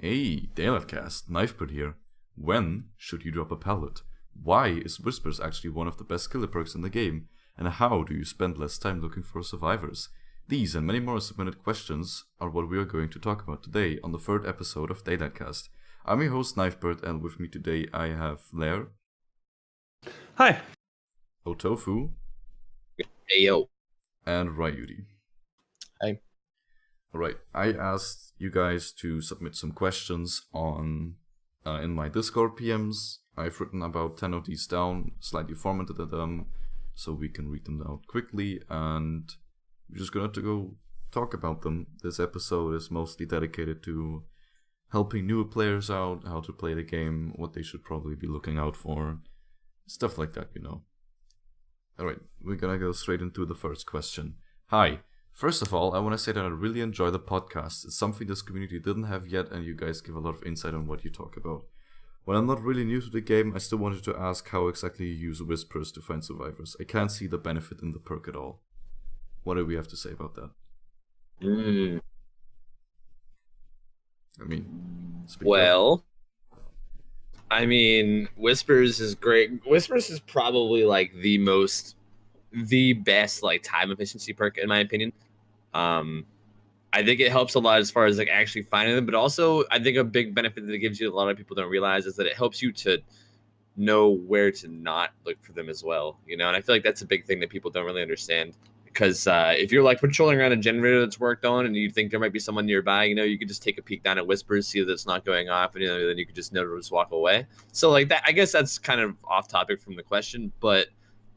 Hey, Daylightcast, Knifebird here. When should you drop a pallet? Why is Whispers actually one of the best killer perks in the game? And how do you spend less time looking for survivors? These and many more submitted questions are what we are going to talk about today on the third episode of Daylightcast. I'm your host Knifebird, and with me today I have Lair. Hi. Otofu. Hey yo. And Ryudi. Hi. Alright, I asked you guys to submit some questions on in my Discord PMs. I've written about 10 of these down, slightly formatted them, so we can read them out quickly, and we're just gonna have to go talk about them. This episode is mostly dedicated to helping newer players out, how to play the game, what they should probably be looking out for, stuff like that, you know. Alright, we're gonna go straight into the first question. Hi. First of all, I want to say that I really enjoy the podcast. It's something this community didn't have yet, and you guys give a lot of insight on what you talk about. When I'm not really new to the game, I still wanted to ask how exactly you use Whispers to find survivors. I can't see the benefit in the perk at all. What do we have to say about that? Whispers is great. Whispers is probably like the best like time efficiency perk in my opinion. I think it helps a lot as far as like actually finding them, but also I think a big benefit that it gives you, a lot of people don't realize, is that it helps you to know where to not look for them as well, you know. And I feel like that's a big thing that people don't really understand, because if you're like patrolling around a generator that's worked on and you think there might be someone nearby, you know, you could just take a peek down at Whispers, see that it's not going off, and then you could just just walk away. So like that, I guess that's kind of off topic from the question, but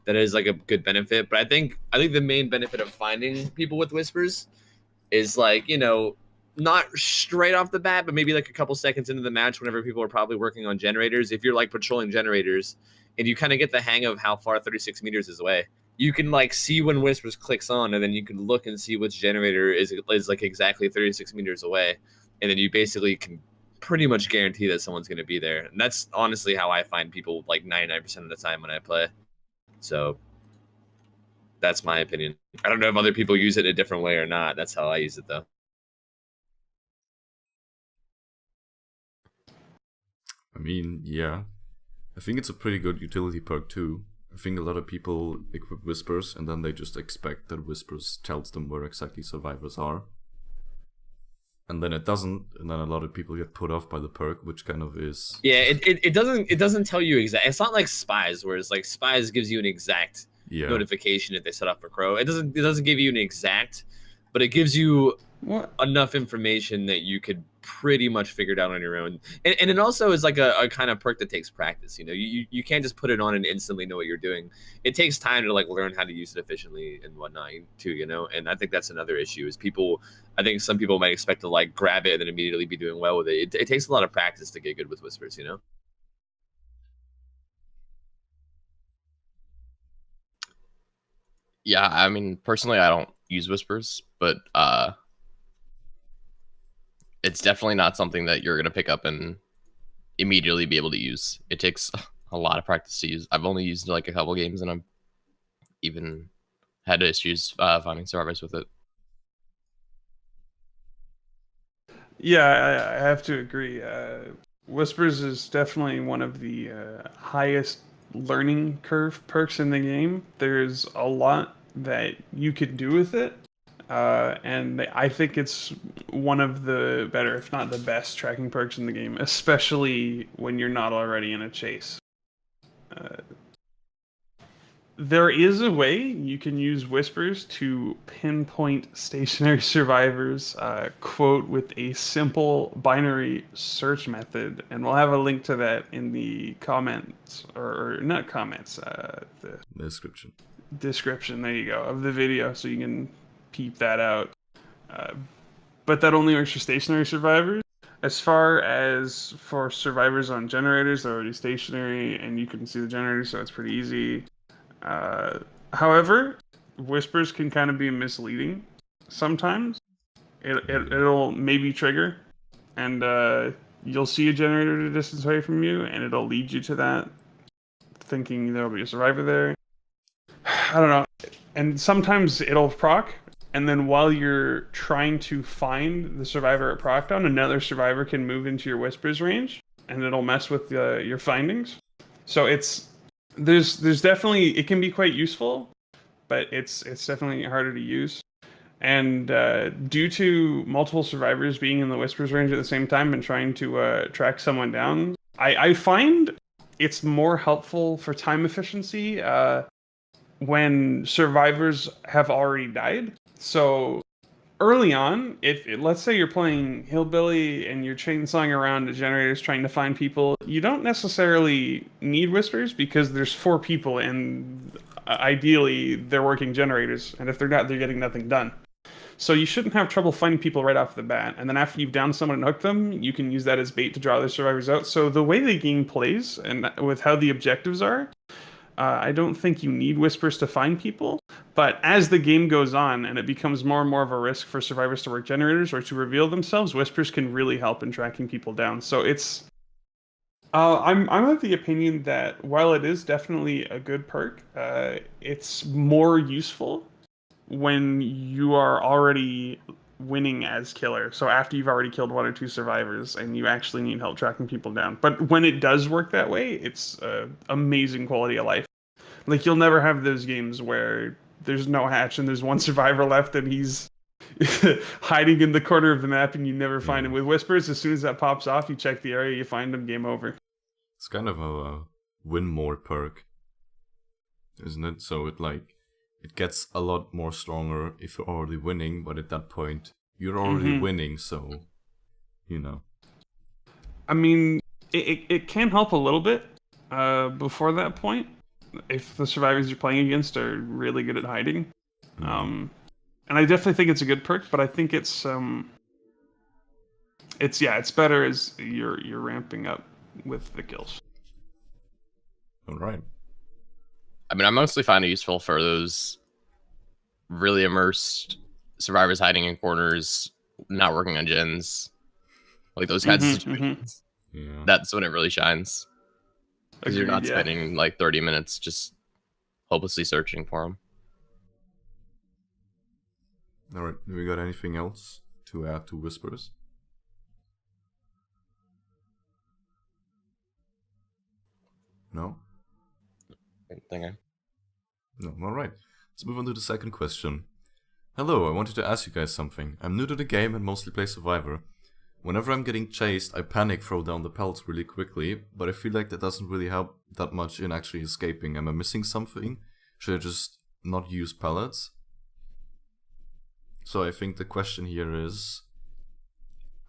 that is like a good benefit. But I think the main benefit of finding people with Whispers is, like, you know, not straight off the bat, but maybe like a couple seconds into the match, whenever people are probably working on generators. If you're like patrolling generators and you kind of get the hang of how far 36 meters is away, you can like see when Whispers clicks on, and then you can look and see which generator is like exactly 36 meters away, and then you basically can pretty much guarantee that someone's going to be there. And that's honestly how I find people like 99% of the time when I play. So that's my opinion. I don't know if other people use it a different way or not. That's how I use it, though. I mean, yeah. I think it's a pretty good utility perk too. I think a lot of people equip Whispers and then they just expect that Whispers tells them where exactly survivors are. And then it doesn't, and then a lot of people get put off by the perk, which kind of is... Yeah, it doesn't tell you exact. It's not like Spies, where it's like Spies gives you an exact notification if they set up for Crow. It doesn't give you an exact, but it gives you enough information that you could pretty much figure it out on your own. And it also is like a kind of perk that takes practice. You know, you can't just put it on and instantly know what you're doing. It takes time to like learn how to use it efficiently and whatnot too, you know. And I think that's another issue, is I think some people might expect to like grab it and then immediately be doing well with it. It takes a lot of practice to get good with Whispers, you know. Yeah, I mean, personally, I don't use Whispers, but it's definitely not something that you're going to pick up and immediately be able to use. It takes a lot of practice to use. I've only used like a couple games, and I've even had issues finding survivors with it. Yeah, I have to agree. Whispers is definitely one of the highest learning curve perks in the game. There's a lot that you could do with it, and I think it's one of the better, if not the best, tracking perks in the game, especially when you're not already in a chase. There is a way you can use Whispers to pinpoint stationary survivors, quote, with a simple binary search method, and we'll have a link to that in the comments, or not comments, the description, there you go, of the video, so you can peep that out. But that only works for stationary survivors. As far as for survivors on generators, they're already stationary, and you can see the generators, so it's pretty easy. However, Whispers can kind of be misleading sometimes. It'll maybe trigger, and you'll see a generator at a distance away from you, and it'll lead you to that, thinking there'll be a survivor there. I don't know. And sometimes it'll proc, and then while you're trying to find the survivor at Proctown, another survivor can move into your whispers range, and it'll mess with your findings. So there's definitely, it can be quite useful, but it's definitely harder to use. And due to multiple survivors being in the whispers range at the same time and trying to track someone down, I find it's more helpful for time efficiency when survivors have already died. So early on, if let's say you're playing Hillbilly and you're chainsawing around the generators trying to find people, you don't necessarily need whispers because there's 4 people and ideally they're working generators, and if they're not, they're getting nothing done. So you shouldn't have trouble finding people right off the bat. And then after you've downed someone and hooked them, you can use that as bait to draw other survivors out. So the way the game plays and with how the objectives are, I don't think you need whispers to find people. But as the game goes on and it becomes more and more of a risk for survivors to work generators or to reveal themselves, whispers can really help in tracking people down. So it's... I'm of the opinion that while it is definitely a good perk, it's more useful when you are already winning as killer. So after you've already killed 1 or 2 survivors and you actually need help tracking people down. But when it does work that way, it's amazing quality of life. Like, you'll never have those games where there's no hatch and there's 1 survivor left and he's hiding in the corner of the map and you never find him. With whispers, as soon as that pops off, you check the area, you find him, game over. It's kind of a win more perk, isn't it? So it gets a lot more stronger if you're already winning, but at that point, you're already winning, so, you know. I mean, it can help a little bit before that point, if the survivors you're playing against are really good at hiding. And I definitely think it's a good perk, but I think it's better as you're ramping up with the kills. Alright. I mean, I mostly find it useful for those really immersed survivors hiding in corners, not working on gens, like those kinds of situations. Yeah. That's when it really shines. Because you're not spending like 30 minutes just hopelessly searching for them. Alright, do we got anything else to add to Whispers? No? No, alright. Let's move on to the second question. Hello, I wanted to ask you guys something. I'm new to the game and mostly play Survivor. Whenever I'm getting chased, I panic, throw down the pellets really quickly, but I feel like that doesn't really help that much in actually escaping. Am I missing something? Should I just not use pellets? So I think the question here is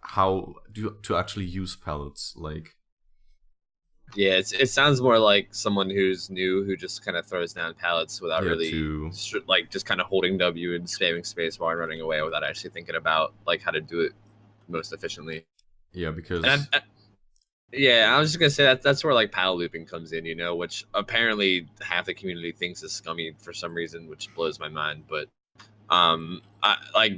how to actually use pellets, like... Yeah, it sounds more like someone who's new who just kind of throws down pallets without like just kind of holding W and spamming space while running away without actually thinking about like how to do it most efficiently. Yeah, because I was just gonna say that's where like pallet looping comes in, you know, which apparently half the community thinks is scummy for some reason, which blows my mind. But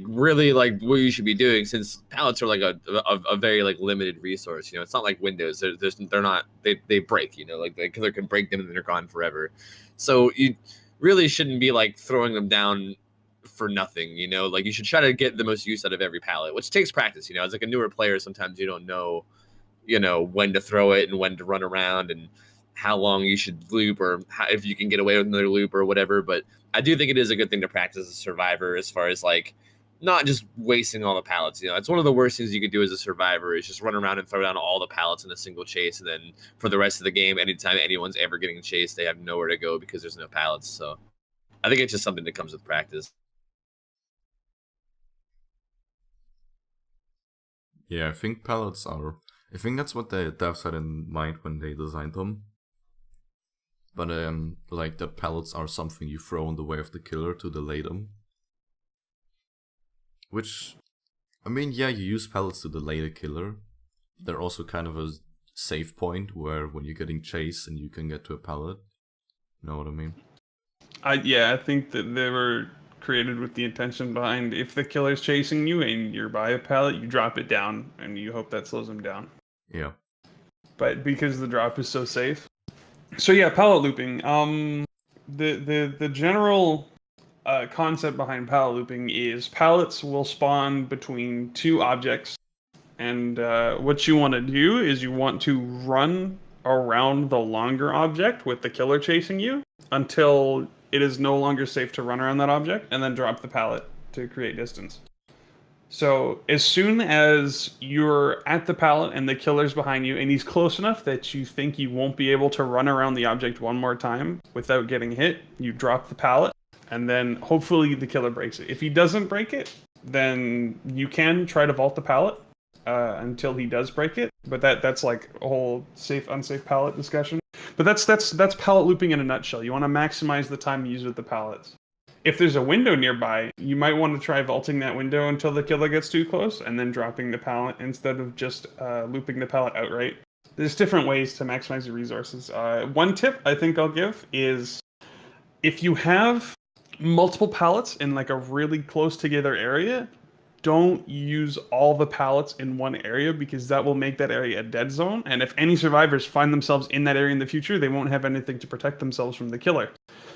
really like what you should be doing, since pallets are like a very like limited resource, you know, it's not like Windows. They're not they break, you know, like the killer can break them and they're gone forever. So you really shouldn't be like throwing them down for nothing, you know, like you should try to get the most use out of every pallet, which takes practice, you know. As like a newer player, sometimes you don't know, you know, when to throw it and when to run around and how long you should loop, or if you can get away with another loop or whatever. But I do think it is a good thing to practice as a survivor, as far as like not just wasting all the pallets. You know, it's one of the worst things you could do as a survivor is just run around and throw down all the pallets in a single chase, and then for the rest of the game, anytime anyone's ever getting chased, they have nowhere to go because there's no pallets. So I think it's just something that comes with practice. Yeah, I think pallets are... I think that's what the devs had in mind when they designed them. But like that pallets are something you throw in the way of the killer to delay them. Which, I mean, yeah, you use pallets to delay the killer. They're also kind of a safe point where when you're getting chased and you can get to a pallet. You know what I mean? I think that they were created with the intention behind, if the killer's chasing you and you're by a pallet, you drop it down and you hope that slows them down. Yeah. But because the drop is so safe. So yeah, pallet looping. The general concept behind pallet looping is pallets will spawn between two objects, and what you want to do is you want to run around the longer object with the killer chasing you until it is no longer safe to run around that object, and then drop the pallet to create distance. So as soon as you're at the pallet and the killer's behind you and he's close enough that you think you won't be able to run around the object one more time without getting hit, you drop the pallet, and then hopefully the killer breaks it. If he doesn't break it, then you can try to vault the pallet until he does break it. But that's like a whole safe, unsafe pallet discussion. But that's pallet looping in a nutshell. You want to maximize the time used with the pallets. If there's a window nearby, you might want to try vaulting that window until the killer gets too close, and then dropping the pallet instead of just looping the pallet outright. There's different ways to maximize your resources. One tip I think I'll give is if you have multiple pallets in like a really close together area, don't use all the pallets in one area, because that will make that area a dead zone. And if any survivors find themselves in that area in the future, they won't have anything to protect themselves from the killer.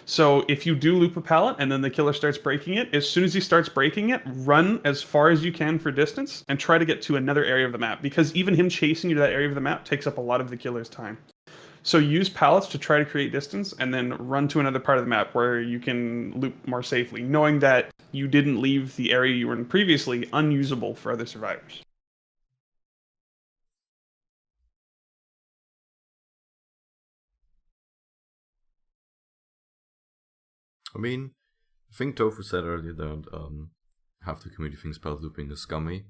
So if you do loop a pallet and then the killer starts breaking it, as soon as he starts breaking it, run as far as you can for distance and try to get to another area of the map, because even him chasing you to that area of the map takes up a lot of the killer's time. So use pallets to try to create distance and then run to another part of the map where you can loop more safely, knowing that you didn't leave the area you were in previously unusable for other survivors. I mean, I think Tofu said earlier that half the community thinks pallet looping is scummy.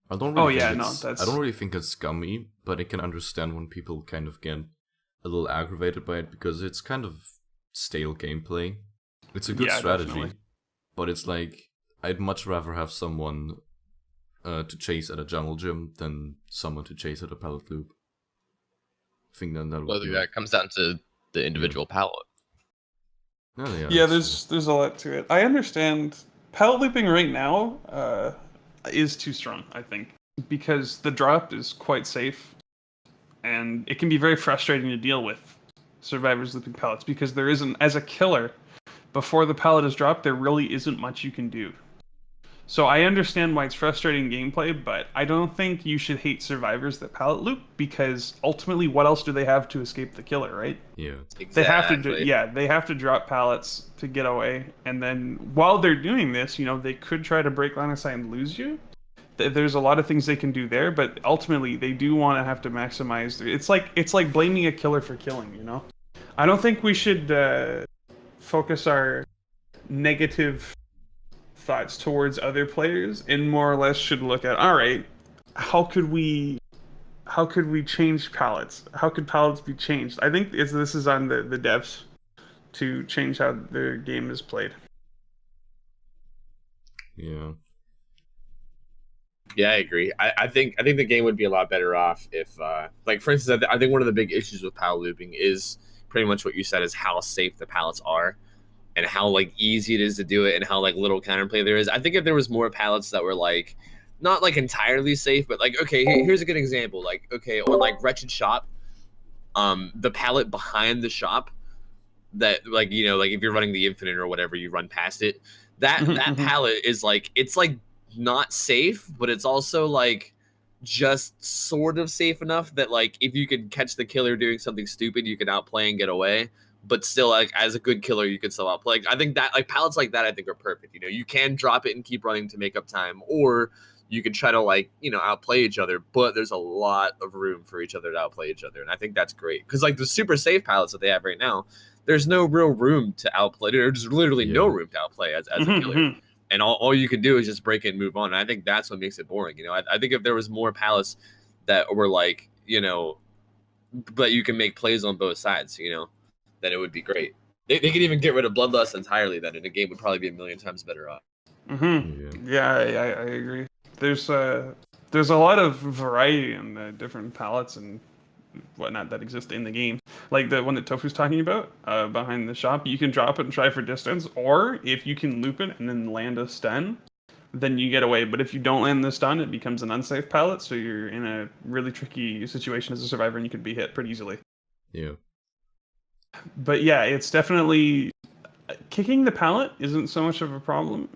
I don't really think it's scummy, but I can understand when people kind of get a little aggravated by it, because it's kind of stale gameplay. It's a good strategy, definitely. But it's like, I'd much rather have someone to chase at a jungle gym than someone to chase at a pallet loop. I think that would be... that comes down to the individual pallet. Oh, yeah, there's a lot to it. I understand pallet looping right now is too strong, I think, because the drop is quite safe, and it can be very frustrating to deal with survivors looping pallets, because there isn't, as a killer, before the pallet is dropped, there really isn't much you can do. So I understand why it's frustrating gameplay, but I don't think you should hate survivors that pallet loop, because ultimately, what else do they have to escape the killer, right? Yeah. Exactly. They have to drop pallets to get away, and then while they're doing this, they could try to break line of sight and lose you. There's a lot of things they can do there, but ultimately they do want to have to maximize. It's like blaming a killer for killing, I don't think we should focus our negative thoughts towards other players, and more or less should look at, all right, how could we change pallets? How could pallets be changed? I think this is on the devs to change how their game is played. Yeah, I agree. I think the game would be a lot better off if, like, for instance, I think one of the big issues with pallet looping is pretty much what you said, is how safe the pallets are, and how like easy it is to do it, and how like little counterplay there is. I think if there was more pallets that were like not like entirely safe, but like, okay, here's a good example. Like, okay, on like Wretched Shop, the pallet behind the shop that, like, like if you're running the Infinite or whatever, you run past it. That pallet is like, it's like not safe, but it's also like just sort of safe enough that like if you could catch the killer doing something stupid, you can outplay and get away. But still, like, as a good killer, you can still outplay. I think that, like, pallets like that, I think, are perfect. You can drop it and keep running to make up time, or you can try to, like, outplay each other. But there's a lot of room for each other to outplay each other, and I think that's great. Because, like, the super safe pallets that they have right now, there's no real room to outplay. There's literally no room to outplay as a killer. And all you can do is just break it and move on. And I think that's what makes it boring. I think if there was more pallets that were, like, but you can make plays on both sides, then it would be great. They could even get rid of Bloodlust entirely then, and the game would probably be a million times better off. Yeah, I agree. There's a lot of variety in the different pallets and whatnot that exist in the game. Like the one that Tofu's talking about, behind the shop, you can drop it and try for distance, or if you can loop it and then land a stun, then you get away. But if you don't land the stun, it becomes an unsafe pallet, so you're in a really tricky situation as a survivor, and you could be hit pretty easily. Yeah. But yeah, it's definitely kicking the pallet isn't so much of a problem,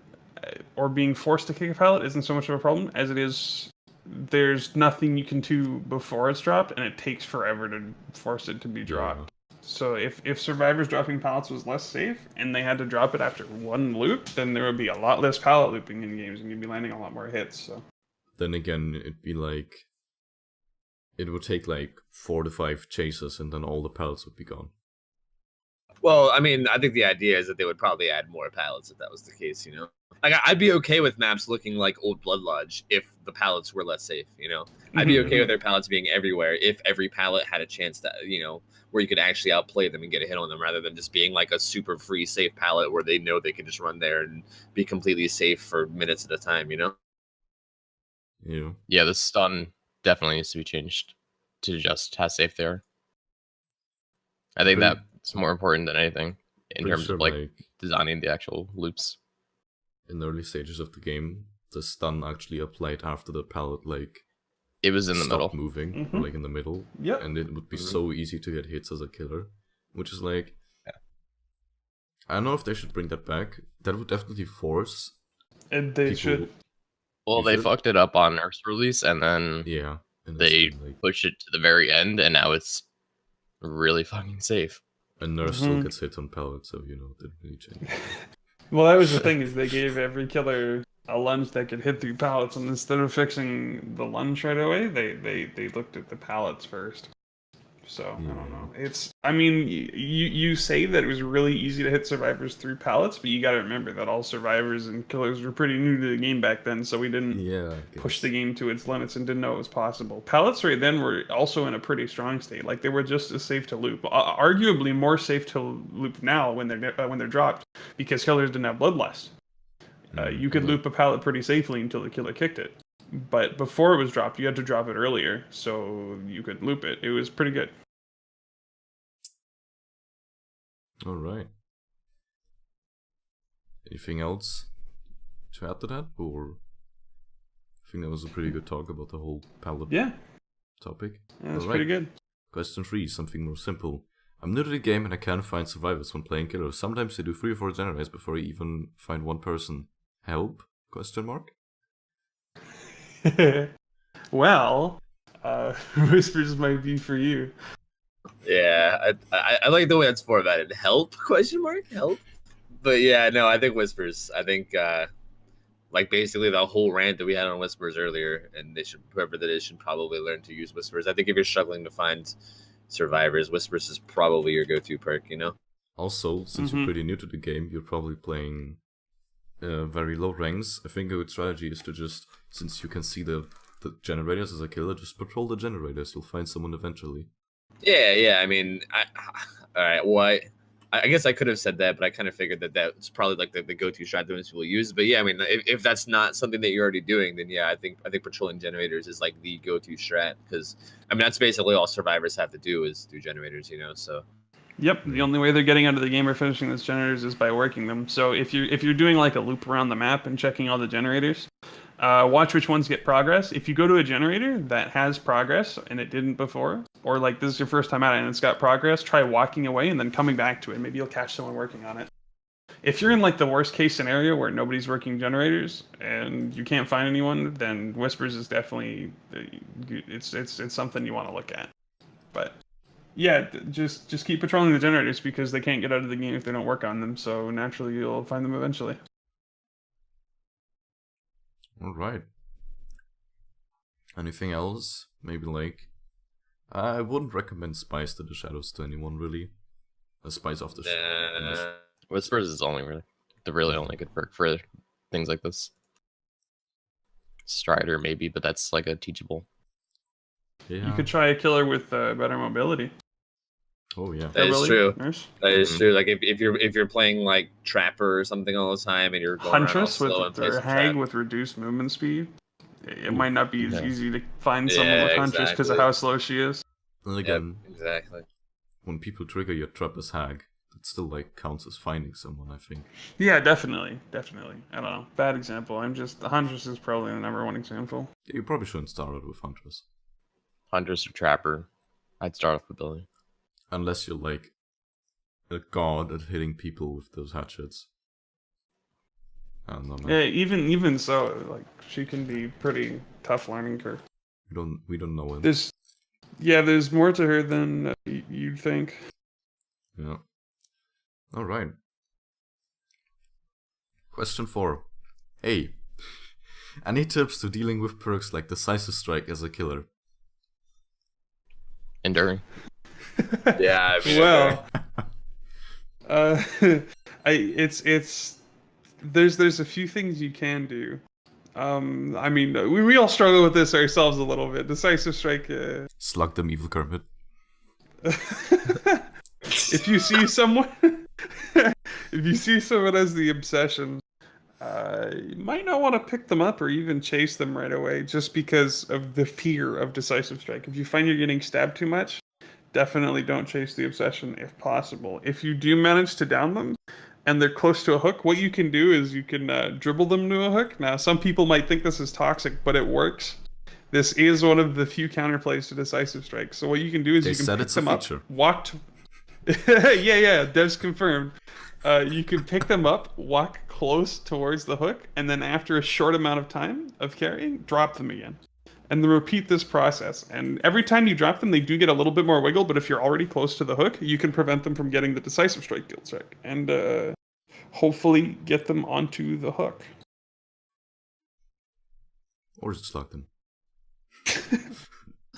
or being forced to kick a pallet isn't so much of a problem as it is. There's nothing you can do before it's dropped, and it takes forever to force it to be dropped. So if survivors dropping pallets was less safe, and they had to drop it after one loop, then there would be a lot less pallet looping in games, and you'd be landing a lot more hits. So Then again, it'd be like it would take like 4 to 5 chases, and then all the pallets would be gone. Well, I mean, I think the idea is that they would probably add more pallets if that was the case, you know? Like, I'd be okay with maps looking like Old Blood Lodge if the pallets were less safe, you know? I'd be okay with their pallets being everywhere if every pallet had a chance to, you know, where you could actually outplay them and get a hit on them rather than just being like a super free safe pallet where they know they can just run there and be completely safe for minutes at a time, you know? Yeah. Yeah, the stun definitely needs to be changed to just how safe they are. I think Pretty- that's more important than anything in Pretty terms sure, of like designing the actual loops. in the early stages of the game, the stun actually applied after the pallet like It was in the stopped middle. moving, or like in the middle. Yep. And it would be Mhm. so easy to get hits as a killer, which is like, Yeah. I don't know if they should bring that back. That would definitely force and they people. should. Well, You they should- fucked it up on Earth's release, and then Yeah. And they it's like, pushed it to the very end, and now it's really fucking safe. a nurse still Mhm. gets hit on pallets, so you know, it didn't really change. Well, that was the thing, is they gave every killer a lunge that could hit through pallets, and instead of fixing the lunge right away, they looked at the pallets first. So I don't know. It's, I mean, you say that it was really easy to hit survivors through pallets, but you got to remember that all survivors and killers were pretty new to the game back then, so we didn't Yeah. I push guess. the game to its limits and didn't know it was possible. Pallets right then were also in a pretty strong state. Like, they were just as safe to loop, arguably more safe to loop now when they're dropped, because killers didn't have bloodlust. You could loop a pallet pretty safely until the killer kicked it. But before it was dropped, you had to drop it earlier so you could loop it. It was pretty good. All right. Anything else to add to that, or I think that was a pretty good talk about the whole pallet Yeah, topic. that's All pretty right. good. Question 3, something more simple. I'm new to the game and I can't find survivors when playing killers. Sometimes they do 3 or 4 generators before I even find one person. Help? Question mark? Well, whispers might be for you. Yeah, I like the way that's formatted. Help? Question mark? Help? But yeah, no, I think Whispers. I think like basically the whole rant that we had on Whispers earlier, and they should, whoever that is, should probably learn to use Whispers. I think if you're struggling to find survivors, Whispers is probably your go-to perk, you know? Also, since you're pretty new to the game, you're probably playing very low ranks. I think a good strategy is to just, since you can see the generators as a killer, just patrol the generators. You'll find someone eventually. Yeah. I mean, all right. Well, I guess I could have said that, but I kind of figured that that's probably like the go-to strat that most people use. But yeah, I mean, if that's not something that you're already doing, then yeah, I think patrolling generators is like the go-to strat, because I mean that's basically all survivors have to do is do generators, you know. So Yep, the only way they're getting out of the game or finishing those generators is by working them. So if you're doing like a loop around the map and checking all the generators, watch which ones get progress. If you go to a generator that has progress and it didn't before, or like this is your first time at it and it's got progress, try walking away and then coming back to it. Maybe you'll catch someone working on it. If you're in like the worst case scenario where nobody's working generators and you can't find anyone, then Whispers is definitely it's something you want to look at. But yeah, just keep patrolling the generators because they can't get out of the game if they don't work on them. So naturally, you'll find them eventually. All right. Anything else? Maybe like, I wouldn't recommend Spice to the Shadows to anyone really. A Spice off the Whispers is only the really only good perk for things like this. Strider maybe, but that's like a teachable. Yeah. You could try a killer with better mobility. Oh yeah. that is Really? true. Nurse? That is true. Like if you're playing like Trapper or something all the time, and you're going around all Huntress slow and with or placing Hag traps. with reduced movement speed. It might not be as Yeah. easy to find someone Yeah, with Huntress because of exactly. how slow she is. And Yep, again, exactly. when people trigger your trap as Hag, it still like counts as finding someone, I think. Yeah, definitely. I don't know. Bad example. The Huntress is probably the number one example. Yeah, you probably shouldn't start out with Huntress. Huntress or Trapper. I'd start off with Billy. Unless you're like a god at hitting people with those hatchets. I don't know, man. Yeah, even so, like she can be pretty tough learning curve. We don't know him. There's more to her than you'd think. Yeah. All right. Question 4. Hey, any tips to dealing with perks like Decisive Strike as a killer? Enduring. Yeah. I mean, Well, there's a few things you can do. I mean, we all struggle with this ourselves a little bit. Decisive Strike. Slug them, evil Kermit. If you see someone, as the obsession, you might not want to pick them up or even chase them right away, just because of the fear of Decisive Strike. If you find you're getting stabbed too much, definitely don't chase the obsession if possible. If you do manage to down them, and they're close to a hook, what you can do is you can dribble them to a hook. Now, some people might think this is toxic, but it works. This is one of the few counterplays to Decisive Strike. So what you can do is They you can said pick it's a them up, feature. yeah, Dev's confirmed. You can pick them up, walk close towards the hook, and then after a short amount of time of carrying, drop them again. And then repeat this process. And every time you drop them, they do get a little bit more wiggle, but if you're already close to the hook, you can prevent them from getting the Decisive Strike guild check. And hopefully get them onto the hook. Or just slug them.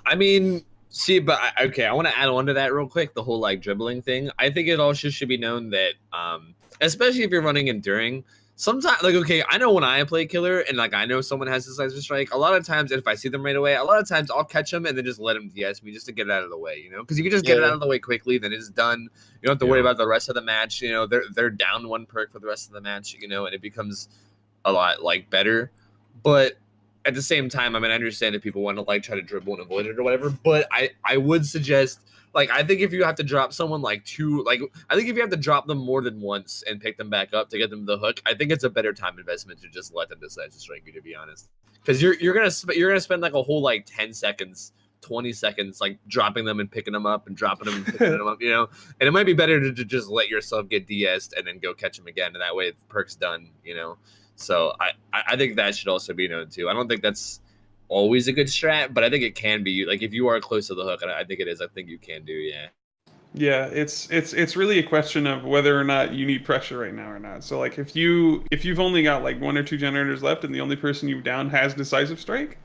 I mean, see, but I want to add on to that real quick. The whole like dribbling thing. I think it also should be known that, especially if you're running enduring, sometimes like okay, I know when I play killer and like I know someone has Decisive Strike. A lot of times, if I see them right away, a lot of times I'll catch them and then just let them DS me just to get it out of the way. You know, because you can just get it out of the way quickly, then it's done. You don't have to worry about the rest of the match. You know, they're down one perk for the rest of the match. You know, and it becomes a lot like better, but at the same time, I mean, I understand if people want to like try to dribble and avoid it or whatever, but I would suggest, like, I think if you have to drop someone I think if you have to drop them more than once and pick them back up to get them to the hook, I think it's a better time investment to just let them decide to strike you, to be honest, because you're gonna spend like a whole like 10 seconds, 20 seconds like dropping them and picking them up and dropping them and picking them up, you know, and it might be better to just let yourself get DS'd and then go catch them again, and that way the perk's done, you know. So I think that should also be known too. I don't think that's always a good strat, but I think it can be. Like if you are close to the hook, and I think it is. I think you can do, yeah. Yeah, it's really a question of whether or not you need pressure right now or not. So like if you've only got like 1 or 2 generators left and the only person you've downed has Decisive Strike,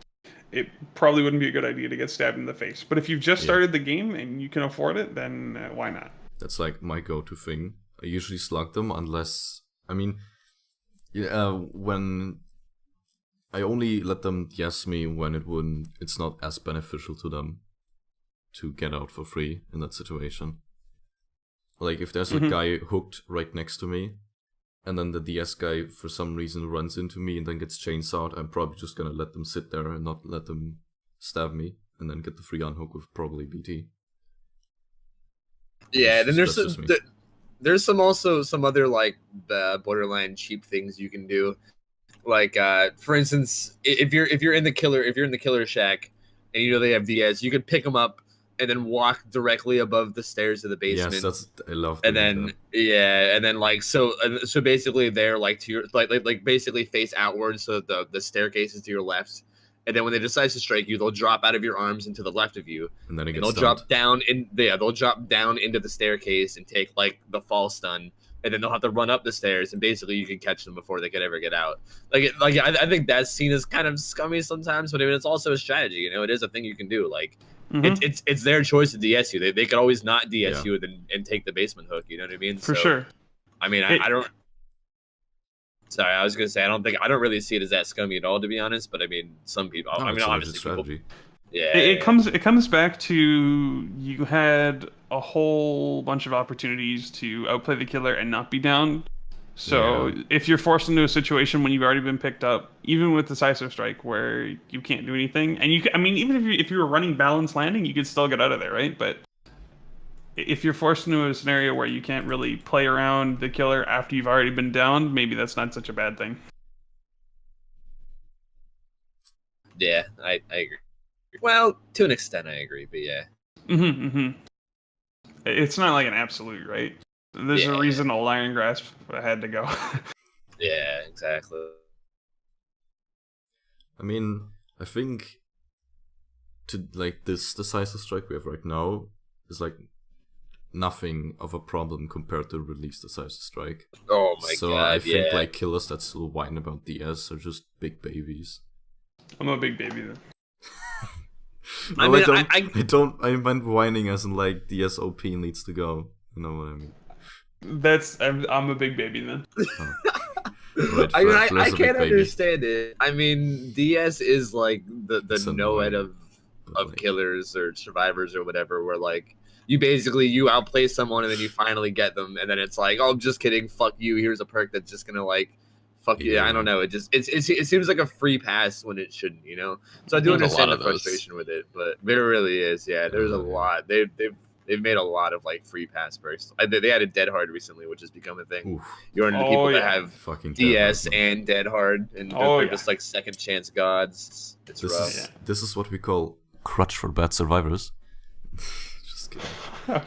it probably wouldn't be a good idea to get stabbed in the face. But if you've just started the game and you can afford it, then why not? That's like my go-to thing. I usually slug them unless, I mean, when I only let them yes me when it's not as beneficial to them to get out for free in that situation. Like if there's a guy hooked right next to me, and then the DS guy for some reason runs into me and then gets chainsawed, I'm probably just gonna let them sit there and not let them stab me, and then get the free unhook with probably BT. Yeah, then there's some other like borderline cheap things you can do. Like for instance, if you're in the killer shack and you know they have DS, you could pick them up and then walk directly above the stairs of the basement. Yes, I love. And then and then like so basically they're like to your like basically face outwards, so the staircase is to your left. And then when they decide to strike you, they'll drop out of your arms and to the left of you. And then they'll drop down they'll drop down into the staircase and take like the fall stun. And then they'll have to run up the stairs, and basically you can catch them before they could ever get out. I think that's seen as kind of scummy sometimes, but I mean it's also a strategy. You know, it is a thing you can do. Like it's their choice to DS you. They could always not DS you and take the basement hook. You know what I mean? For sure. I mean, I don't. Sorry, I was gonna say I don't really see it as that scummy at all, to be honest. But I mean, some people. No, I mean, obviously, strategy. Yeah. It comes back to you had a whole bunch of opportunities to outplay the killer and not be down. So if you're forced into a situation when you've already been picked up, even with Decisive Strike where you can't do anything, and even if you were running balanced landing, you could still get out of there, right? But if you're forced into a scenario where you can't really play around the killer after you've already been downed, maybe that's not such a bad thing. Yeah, I agree. Well, to an extent, I agree, but yeah. It's not like an absolute, right? There's a reason Old Iron Grasp had to go. Yeah, exactly. I mean, I think to like this decisive strike we have right now is like nothing of a problem compared to release decisive strike. Oh my so god, I think yeah. like killers that still whine about DS are just big babies. I'm a big baby then. No, I mean, I meant whining as in like DS OP needs to go. You know what I mean? I'm a big baby then. Oh. Right, I mean, Flair's I a big can't baby. understand it. I mean, DS is like the It's Noed annoying, but, of like, killers or survivors or whatever, where like you outplay someone and then you finally get them, and then it's like, oh, I'm just kidding, fuck you. Here's a perk that's just gonna like fuck you. I don't know. It seems like a free pass when it shouldn't, you know. So I do There's a understand lot the of those. frustration with it, but there really is. Yeah, there's a Yeah. lot. They've made a lot of like free pass perks. They added Dead Hard recently, which has become a thing. Oof, You're into Oh, people that yeah. have fucking DS Dead Hard, man. and Dead Hard, and Oh, they're yeah. just like second chance gods. It's This rough. is this is what we call crutch for bad survivors. Just kidding.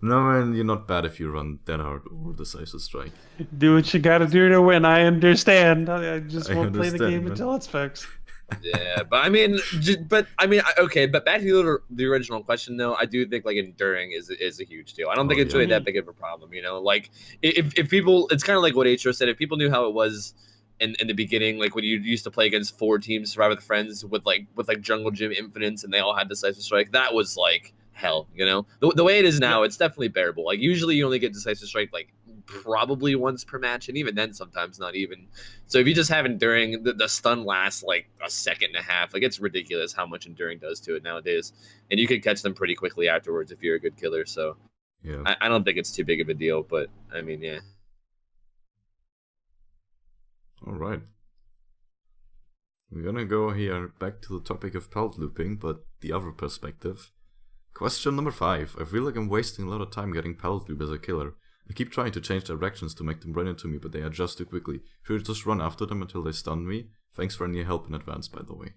No man, you're not bad if you run Dead Hard or Decisive Strike. Do what you gotta do to win. I understand. I just I won't play the understand, game man. until it's fixed. Yeah, but I mean, okay. But back to the original question, though, I do think like enduring is a huge deal. I don't think Oh, it's yeah. really that big of a problem. You know, like if people, it's kind of like what Atro said. If people knew how it was in the beginning, like when you used to play against 4 teams, survive with friends with like Jungle Gym Infinites, and they all had Decisive Strike, that was like hell. You know, the way it is now, it's definitely bearable. Like usually you only get Decisive Strike like probably once per match, and even then sometimes not even. So if you just have enduring, the stun lasts like a second and a half. Like it's ridiculous how much enduring does to it nowadays, and you can catch them pretty quickly afterwards if you're a good killer. So Yeah. I don't think it's too big of a deal, but I mean, yeah. Alright. We're gonna go here back to the topic of pallet looping, but the other perspective. Question number 5. I feel like I'm wasting a lot of time getting pallet loop as a killer. I keep trying to change directions to make them run into me, but they adjust too quickly. Should I just run after them until they stun me? Thanks for any help in advance, by the way.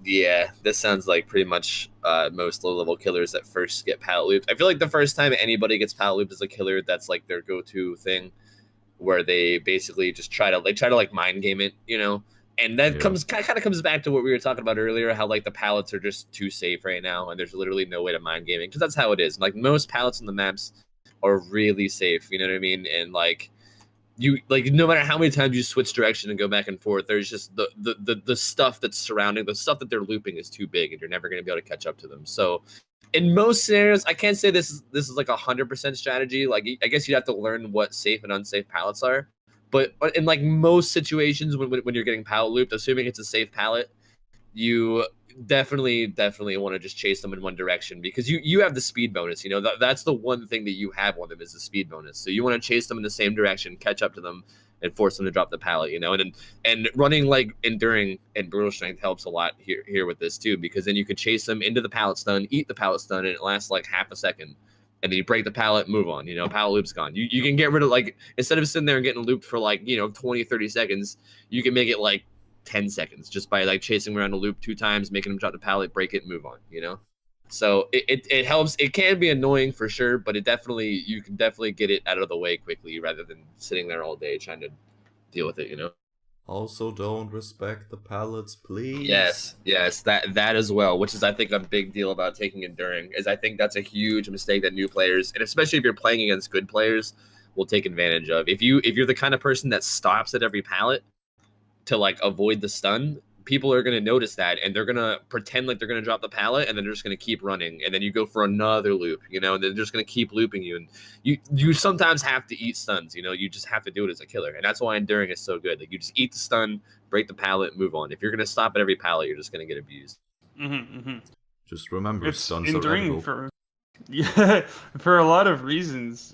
Yeah, this sounds like pretty much most low-level killers that first get pallet looped. I feel like the first time anybody gets pallet looped as a killer, that's like their go-to thing, where they basically just try to like mind game it, you know. And that kind of comes back to what we were talking about earlier, how like the pallets are just too safe right now, and there's literally no way to mind gaming, because that's how it is. Like most pallets in the maps are really safe, you know what I mean? And like you like no matter how many times you switch direction and go back and forth, there's just the stuff that's surrounding the stuff that they're looping is too big, and you're never going to be able to catch up to them. So in most scenarios, I can't say this is like 100% strategy. Like I guess you'd have to learn what safe and unsafe pallets are. But in like most situations when you're getting pallet looped, assuming it's a safe pallet, you definitely want to just chase them in one direction, because you have the speed bonus. You know, that's the one thing that you have on them is the speed bonus. So you want to chase them in the same direction, catch up to them, and force them to drop the pallet. You know, and running like enduring and brutal strength helps a lot here with this too, because then you could chase them into the pallet stun, eat the pallet stun, and it lasts like half a second. And then you break the pallet, move on. You know, pallet loop's gone. You can get rid of, like, instead of sitting there and getting looped for like, you know, 20, 30 seconds, you can make it like 10 seconds just by like chasing around a loop 2 times, making them drop the pallet, break it, move on, you know? So it helps. It can be annoying for sure, but you can definitely get it out of the way quickly rather than sitting there all day trying to deal with it, you know? Also, don't respect the pallets, please. Yes, that as well, which is I think a big deal about taking enduring, is I think that's a huge mistake that new players, and especially if you're playing against good players, will take advantage of. If you're the kind of person that stops at every pallet to like avoid the stun, people are going to notice that, and they're going to pretend like they're going to drop the pallet, and then they're just going to keep running, and then you go for another loop, you know, and they're just going to keep looping you, and you sometimes have to eat stuns, you know, you just have to do it as a killer, and that's why enduring is so good. Like you just eat the stun, break the pallet, move on. If you're going to stop at every pallet, you're just going to get abused. Just remember, It's stuns are enduring edible. for a lot of reasons.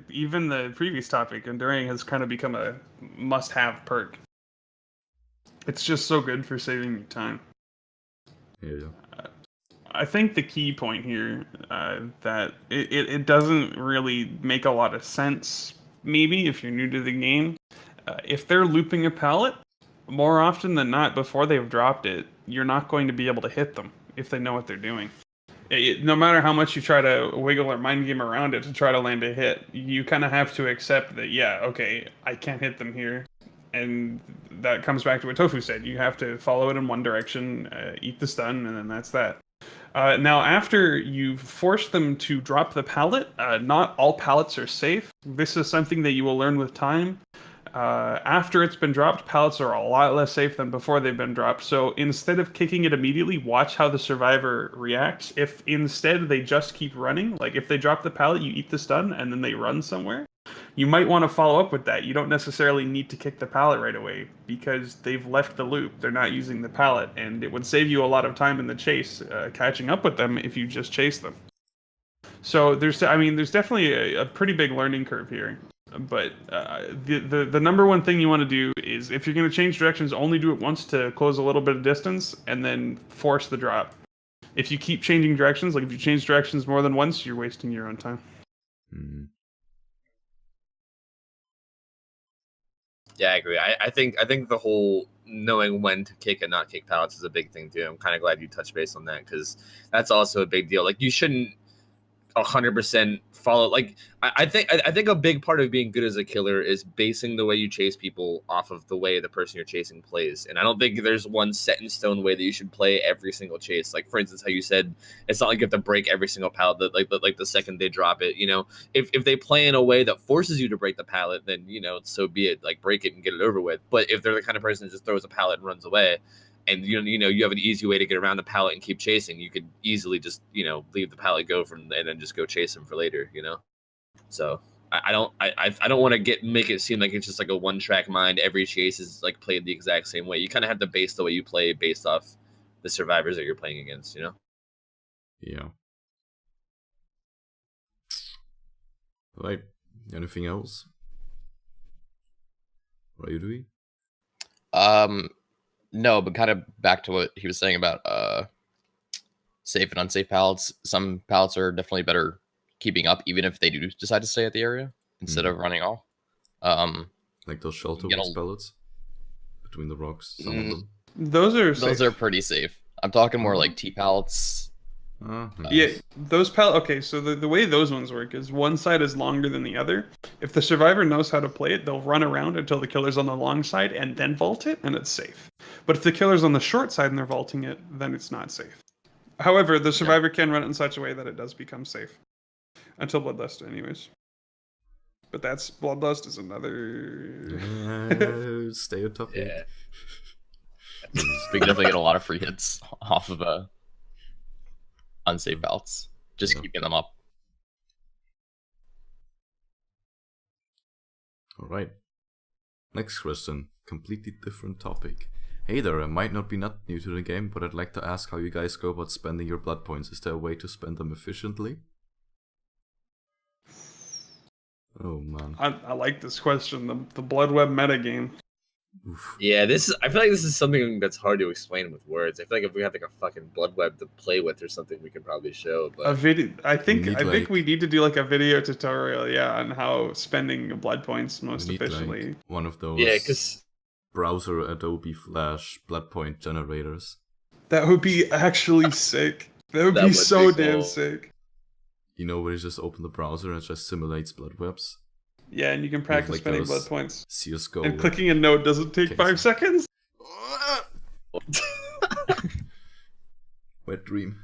Even the previous topic, enduring has kind of become a must-have perk. It's just so good for saving me time. Yeah. I think the key point here that it doesn't really make a lot of sense, maybe if you're new to the game. If they're looping a pallet, more often than not, before they've dropped it, you're not going to be able to hit them if they know what they're doing. No matter how much you try to wiggle or mind game around it to try to land a hit, you kind of have to accept that, yeah, okay, I can't hit them here. And that comes back to what Tofu said. You have to follow it in one direction, eat the stun, and then that's that. Now, after you've forced them to drop the pallet, not all pallets are safe. This is something that you will learn with time. After it's been dropped, pallets are a lot less safe than before they've been dropped. So instead of kicking it immediately, watch how the survivor reacts. If instead they just keep running, like if they drop the pallet, you eat the stun, and then they run somewhere, you might want to follow up with that. You don't necessarily need to kick the pallet right away because they've left the loop. They're not using the pallet, and it would save you a lot of time in the chase, catching up with them if you just chase them. So there's definitely a pretty big learning curve here. But the number one thing you want to do is, if you're going to change directions, only do it once to close a little bit of distance, and then force the drop. If you keep changing directions, like if you change directions more than once, you're wasting your own time. Mm-hmm. Yeah, I agree. I think the whole knowing when to kick and not kick pallets is a big thing too. I'm kind of glad you touched base on that, because that's also a big deal. Like, you shouldn't 100% follow. Like, I think a big part of being good as a killer is basing the way you chase people off of the way the person you're chasing plays. And I don't think there's one set in stone way that you should play every single chase. Like, for instance, how you said it's not like you have to break every single pallet like the second they drop it. You know, if they play in a way that forces you to break the pallet, then, you know, so be it. Like, break it and get it over with. But if they're the kind of person that just throws a pallet and runs away, and you know you have an easy way to get around the pallet and keep chasing, you could easily just, you know, leave the pallet go and then just go chase them for later, you know. So I don't want to make it seem like it's just like a one-track mind. Every chase is like played the exact same way. You kind of have to base the way you play based off the survivors that you're playing against, you know. Yeah. Right. Anything else? What are you doing? No, but kind of back to what he was saying about safe and unsafe pallets. Some pallets are definitely better keeping up, even if they do decide to stay at the area instead of running off. Like those shelter pallets between the rocks. Some of them. Those are pretty safe. I'm talking more like T pallets. Nice. Yeah, those pallets. Okay, so the way those ones work is one side is longer than the other. If the survivor knows how to play it, they'll run around until the killer's on the long side and then vault it, and it's safe. But if the killer's on the short side and they're vaulting it, then it's not safe. However, the survivor can run it in such a way that it does become safe. Until Bloodlust, anyways. But that's Bloodlust is another... Stay on topic. Yeah. We can definitely get a lot of free hits off of unsafe pallets. Just keeping them up. Alright. Next question. Completely different topic. Hey there, I might not be new to the game, but I'd like to ask how you guys go about spending your blood points. Is there a way to spend them efficiently? Oh man. I like this question. The blood web metagame. Oof. Yeah, I feel like this is something that's hard to explain with words. I feel like if we had like a fucking blood web to play with or something, we could probably show. But A video. I think we need to do like a video tutorial, on how spending blood points most efficiently. Like one of those. Yeah, because browser Adobe Flash blood point generators. That would be actually sick. That would be so damn sick. You know, where you just open the browser and it just simulates blood webs. Yeah, and you can practice spending blood points. CSGO. And clicking a node doesn't take 5 seconds. Wet dream.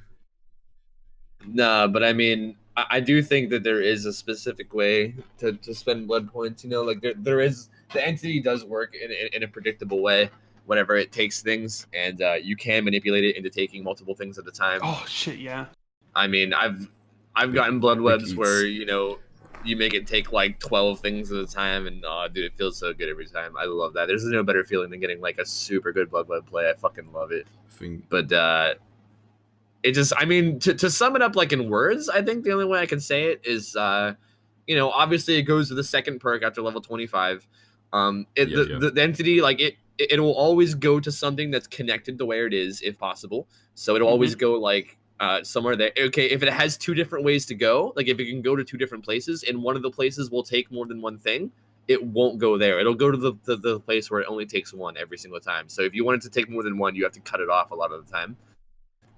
Nah, but I mean, I do think that there is a specific way to spend blood points. You know, like there is, the entity does work in a predictable way whenever it takes things, and you can manipulate it into taking multiple things at a time. Oh shit, yeah. I mean, I've gotten blood webs where, you know, you make it take like 12 things at a time, and dude, it feels so good every time. I love that. There's no better feeling than getting like a super good blood web play. I fucking love it. But it just, I mean, to sum it up like in words, I think the only way I can say it is, you know, obviously it goes to the second perk after level 25. The entity, like it will always go to something that's connected to where it is, if possible. So it'll always go like somewhere there. Okay, if it has 2 different ways to go, like if it can go to 2 different places, and one of the places will take more than one thing, it won't go there. It'll go to the place where it only takes one every single time. So if you want it to take more than one, you have to cut it off a lot of the time.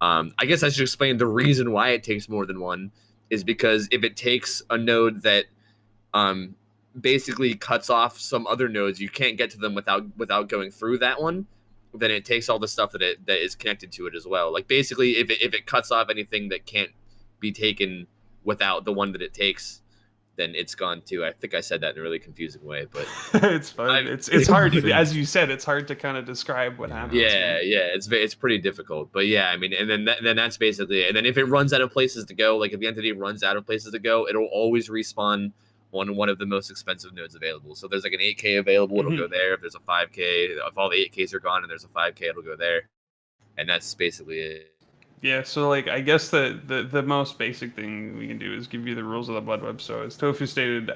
I guess I should explain the reason why it takes more than one is because if it takes a node that basically cuts off some other nodes, you can't get to them without going through that one, then it takes all the stuff that is connected to it as well. Like basically if it cuts off anything that can't be taken without the one that it takes, then it's gone too. I think I said that in a really confusing way, but it's fine. It's hard, as you said, it's hard to kind of describe what happens. Yeah, it's pretty difficult. But yeah, I mean, and then that's basically it. And then if it runs out of places to go, like if the entity runs out of places to go, it'll always respawn on one of the most expensive nodes available. So there's like an 8K available, it'll go there. If there's a 5K, if all the 8Ks are gone and there's a 5K, it'll go there. And that's basically it. Yeah, so like I guess the most basic thing we can do is give you the rules of the blood web. So as Tofu stated,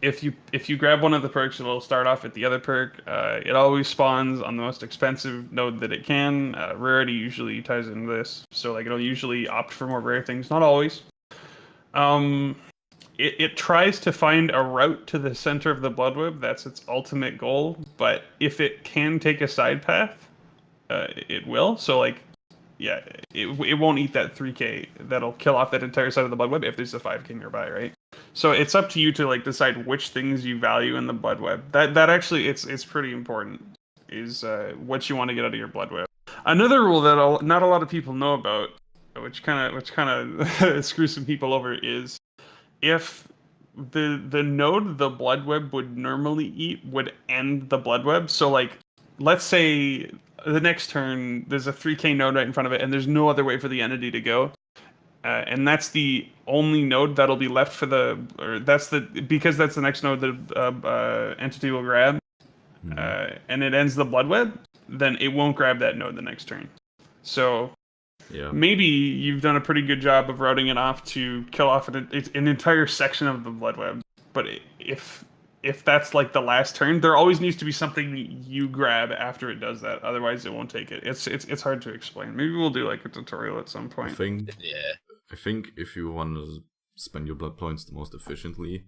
if you grab one of the perks, it'll start off at the other perk. It always spawns on the most expensive node that it can. Rarity usually ties into this, so like it'll usually opt for more rare things, not always. It tries to find a route to the center of the blood web. That's its ultimate goal. But if it can take a side path, it will. So like, yeah, it won't eat that 3K. That'll kill off that entire side of the blood web if there's a 5K nearby, right? So it's up to you to like decide which things you value in the blood web. That actually it's pretty important. Is what you want to get out of your blood web. Another rule that not a lot of people know about, which kind of screws some people over, is if the node the blood web would normally eat would end the blood web. So like, let's say the next turn there's a 3K node right in front of it and there's no other way for the entity to go, and that's the only node that'll be left for because that's the next node the entity will grab, and it ends the blood web, then it won't grab that node the next turn. So maybe you've done a pretty good job of routing it off to kill off an entire section of the blood web. But if that's like the last turn, there always needs to be something you grab after it does that. Otherwise, it won't take it. It's hard to explain. Maybe we'll do like a tutorial at some point. I think if you want to spend your blood points the most efficiently,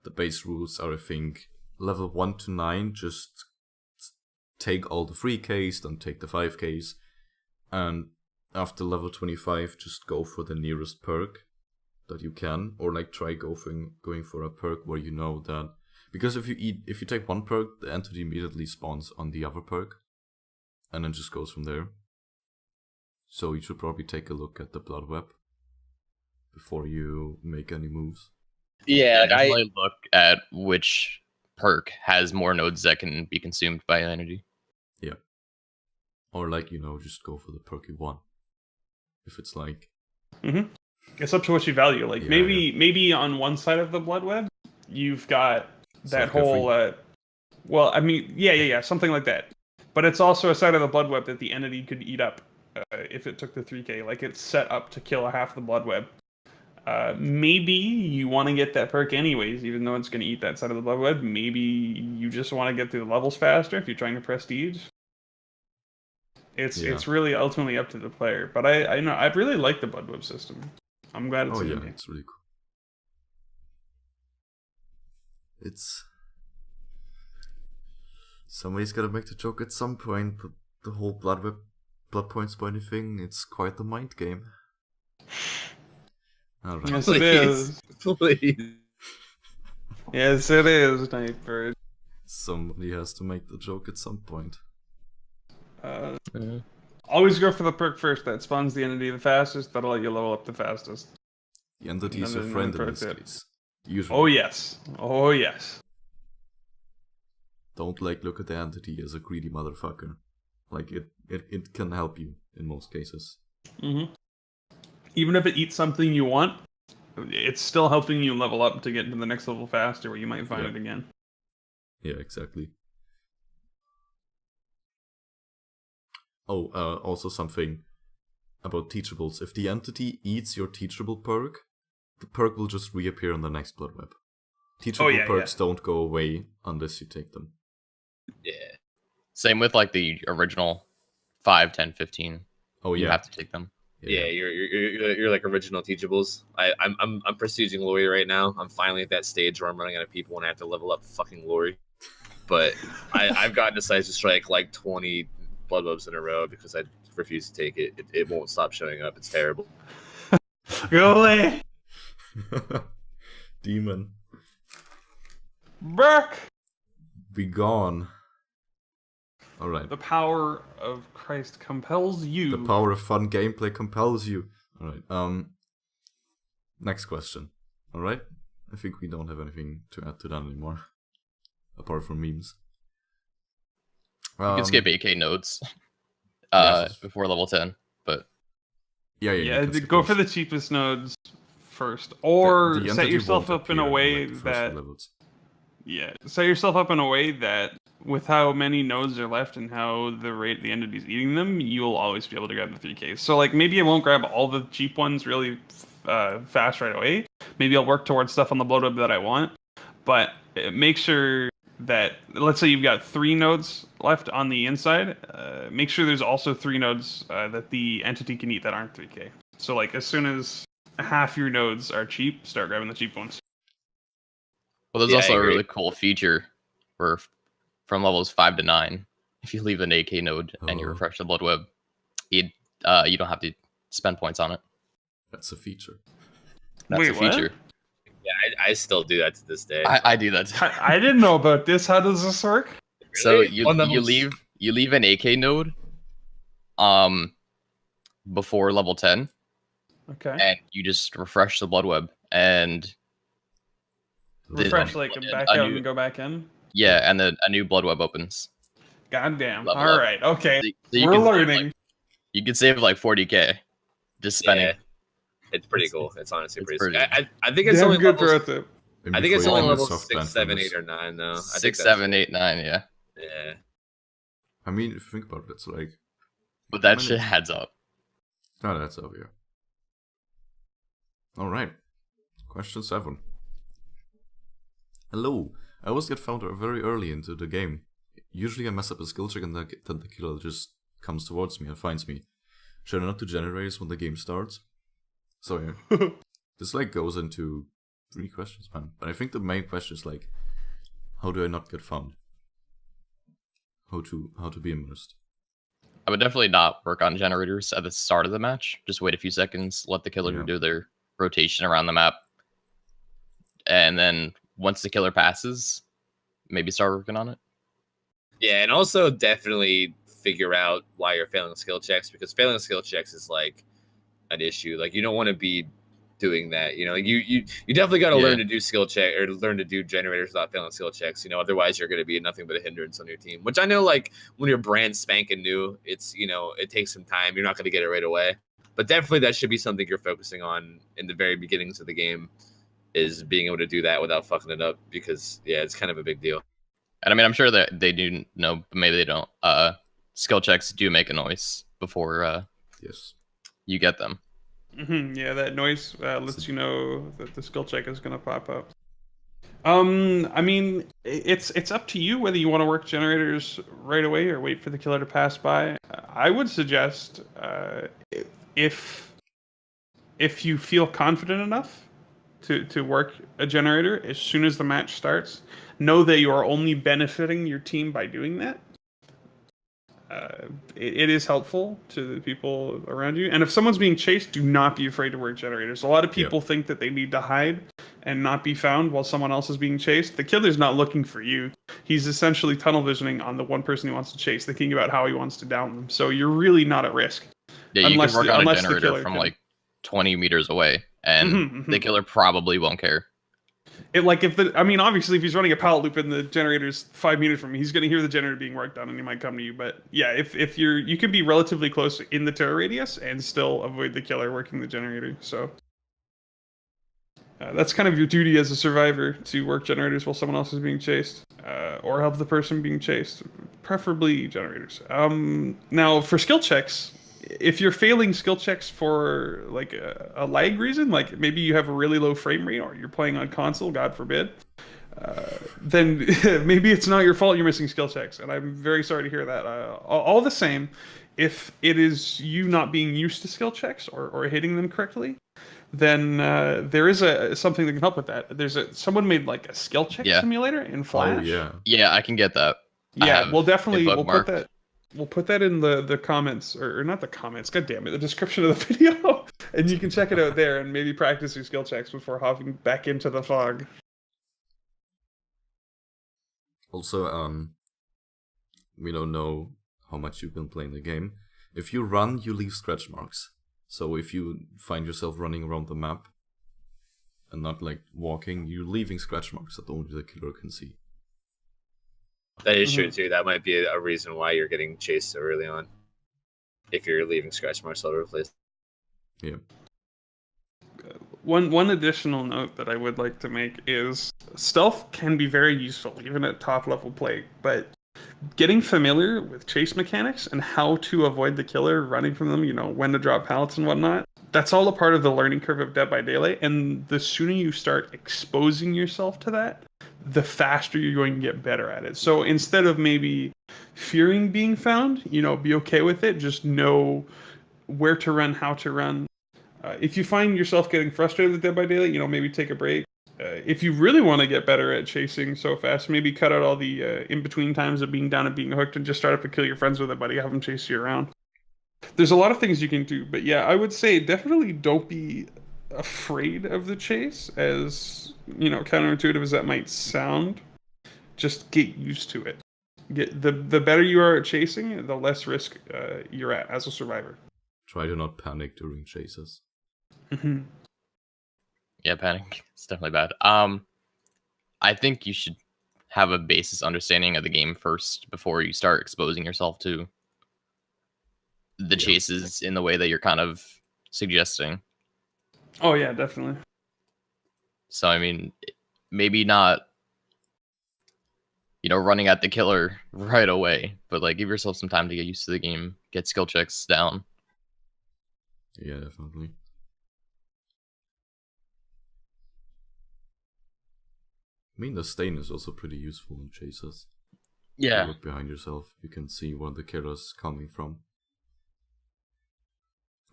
the base rules are, I think, level 1 to 9, just take all the 3Ks, then take the 5Ks, and after level 25, just go for the nearest perk that you can, or like try going for a perk where you know that, because if you take one perk, the entity immediately spawns on the other perk, and then just goes from there. So you should probably take a look at the blood web before you make any moves. Yeah, definitely look at which perk has more nodes that can be consumed by an entity. Yeah. Or like, just go for the perk you want. If it's like... It's up to what you value. Like maybe on one side of the blood web, you've got that whole... something like that. But it's also a side of the blood web that the entity could eat up if it took the 3K. Like it's set up to kill half the blood web. Maybe you want to get that perk anyways, even though it's going to eat that side of the blood web. Maybe you just want to get through the levels faster if you're trying to prestige. It's really ultimately up to the player. But I really like the blood web system. I'm glad it's in there. It's really cool. It's... Somebody's gotta make the joke at some point, but the whole blood points pointing thing, it's quite the mind game. Alright. Yes, it is. Please. Yes, it is, Nightbird. Somebody has to make the joke at some point. Always go for the perk first. That spawns the entity the fastest. That'll let you level up the fastest. The entity is your friend in this case. Usually. Oh yes. Don't look at the entity as a greedy motherfucker. Like it can help you in most cases. Even if it eats something you want, it's still helping you level up to get to the next level faster, where you might find it again. Yeah, exactly. Oh, also something about teachables. If the entity eats your teachable perk, the perk will just reappear on the next blood web. Teachable perks don't go away unless you take them. Yeah. Same with like the original 5, 10, 15. Oh yeah. You have to take them. Yeah, you're like original teachables. I'm prestiging Lori right now. I'm finally at that stage where I'm running out of people and I have to level up fucking Lori. But I've gotten Decisive Strike like 20 blood webs in a row because I refuse to take it. It won't stop showing up. It's terrible. Go away, Demon. Burke. Be gone. Alright. The power of Christ compels you. The power of fun gameplay compels you. Alright, next question. Alright? I think we don't have anything to add to that anymore. Apart from memes. You can skip AK nodes Yes. before level 10, but Yeah, Yeah, you can skip go those. for the cheapest nodes first, or The set entity yourself won't up in a appear way like, the first that levels. set yourself up in a way that with how many nodes are left and how the entity's eating them, you'll always be able to grab the 3Ks. So like maybe I won't grab all the cheap ones really fast right away. Maybe I'll work towards stuff on the bloat web that I want, but make sure that, let's say you've got 3 nodes left on the inside, make sure there's also 3 nodes that the entity can eat that aren't 3K. So like as soon as half your nodes are cheap, start grabbing the cheap ones. well, there's Yeah, also I a agree. really cool feature where from levels 5 to 9, if you leave an AK node and you Oh. refresh the blood web, you don't have to spend points on it. That's a feature. That's Wait, a feature. Yeah, I still do that to this day. I do that. Too. I didn't know about this. How does this work? So Really? you On levels- leave an AK node before level 10, Okay. and you just refresh the blood web, and Refresh, like back a out new- and go back in. yeah, and then a new blood web opens. Goddamn. Level All up. right. Okay. So you We're can save, learning. like, you could save like 40k just spending. Yeah, it's pretty cool. It's honestly it's pretty. pretty- I think it's Damn only good levels, pro tip. And I think it's before only you level soft plan 6, 7, from 8, this- or 9 though. I think 6, that's- 7, 8, 9, yeah. Yeah. I mean, if you think about it, it's like... But that How shit many- adds up. Oh, that's over here. Alright. Question 7. Hello. I always get found very early into the game. Usually I mess up a skill check and then the killer just comes towards me and finds me. Should I not do generators when the game starts? So yeah. This like goes into 3 questions, man. But I think the main question is like, how do I not get found? How to be immersed. I would definitely not work on generators at the start of the match. Just wait a few seconds, let the killer Yeah. do their rotation around the map, and then once the killer passes, maybe start working on it. Yeah, and also definitely figure out why you're failing skill checks, because failing skill checks is like an issue. Like you don't want to be doing that. You know, you definitely got to Yeah. learn to do skill check or learn to do generators without failing skill checks. You know, otherwise you're going to be nothing but a hindrance on your team. Which I know, like when you're brand spanking new, it's it takes some time. You're not going to get it right away. But definitely that should be something you're focusing on in the very beginnings of the game, is being able to do that without fucking it up, because yeah, it's kind of a big deal. And I mean, I'm sure that they do know, but maybe they don't. Skill checks do make a noise before Yes. you get them. Yeah, that noise lets you know that the skill check is going to pop up. I mean, it's up to you whether you want to work generators right away or wait for the killer to pass by. I would suggest if you feel confident enough to work a generator as soon as the match starts, know that you are only benefiting your team by doing that. It is helpful to the people around you. And if someone's being chased, do not be afraid to work generators. A lot of people think that they need to hide and not be found while someone else is being chased. The killer's not looking for you. He's essentially tunnel visioning on the one person he wants to chase, thinking about how he wants to down them. So you're really not at risk. Yeah, you Unless can work the- on a unless the generator killer from can- like 20 meters away, and the killer probably won't care. Obviously if he's running a pallet loop and the generator's 5 meters from him, he's going to hear the generator being worked on and he might come to you. But yeah, if you can be relatively close in the terror radius and still avoid the killer working the generator. So that's kind of your duty as a survivor, to work generators while someone else is being chased, or help the person being chased, preferably generators. Now for skill checks, if you're failing skill checks for like a lag reason, like maybe you have a really low frame rate or you're playing on console, God forbid, then maybe it's not your fault you're missing skill checks. And I'm very sorry to hear that. All the same, if it is you not being used to skill checks or hitting them correctly, then there is something that can help with that. Someone made like a skill check simulator in Flash. Oh yeah. Yeah, I can get that. Yeah, we'll put bookmarked. that. We'll put that in the comments, or not the comments, god damn it, the description of the video. And you can check it out there and maybe practice your skill checks before hopping back into the fog. Also, we don't know how much you've been playing the game. If you run, you leave scratch marks. So if you find yourself running around the map and not like walking, you're leaving scratch marks that only the killer can see. That is true too. That might be a reason why you're getting chased so early on. If you're leaving scratch marks all over the place. Yeah. One additional note that I would like to make is stealth can be very useful, even at top level play, but getting familiar with chase mechanics and how to avoid the killer, running from them, when to drop pallets and whatnot, that's all a part of the learning curve of Dead by Daylight, and the sooner you start exposing yourself to that, the faster you're going to get better at it. So instead of maybe fearing being found, be okay with it, just know where to run, how to run. If you find yourself getting frustrated with Dead by Daylight, maybe take a break. If you really want to get better at chasing so fast, maybe cut out all the in-between times of being down and being hooked and just start up and kill your friends with it, buddy. Have them chase you around. There's a lot of things you can do, but yeah, I would say definitely don't be afraid of the chase, as, counterintuitive as that might sound. Just get used to it. The better you are at chasing, the less risk you're at as a survivor. Try to not panic during chases. Mm-hmm. Yeah, panic. It's definitely bad. I think you should have a basis understanding of the game first before you start exposing yourself to the chases in the way that you're kind of suggesting. Oh yeah, definitely. So I mean, maybe not, running at the killer right away, but like give yourself some time to get used to the game, get skill checks down. Yeah, definitely. I mean, the stain is also pretty useful in chases. Yeah. You look behind yourself, you can see where the killer's coming from.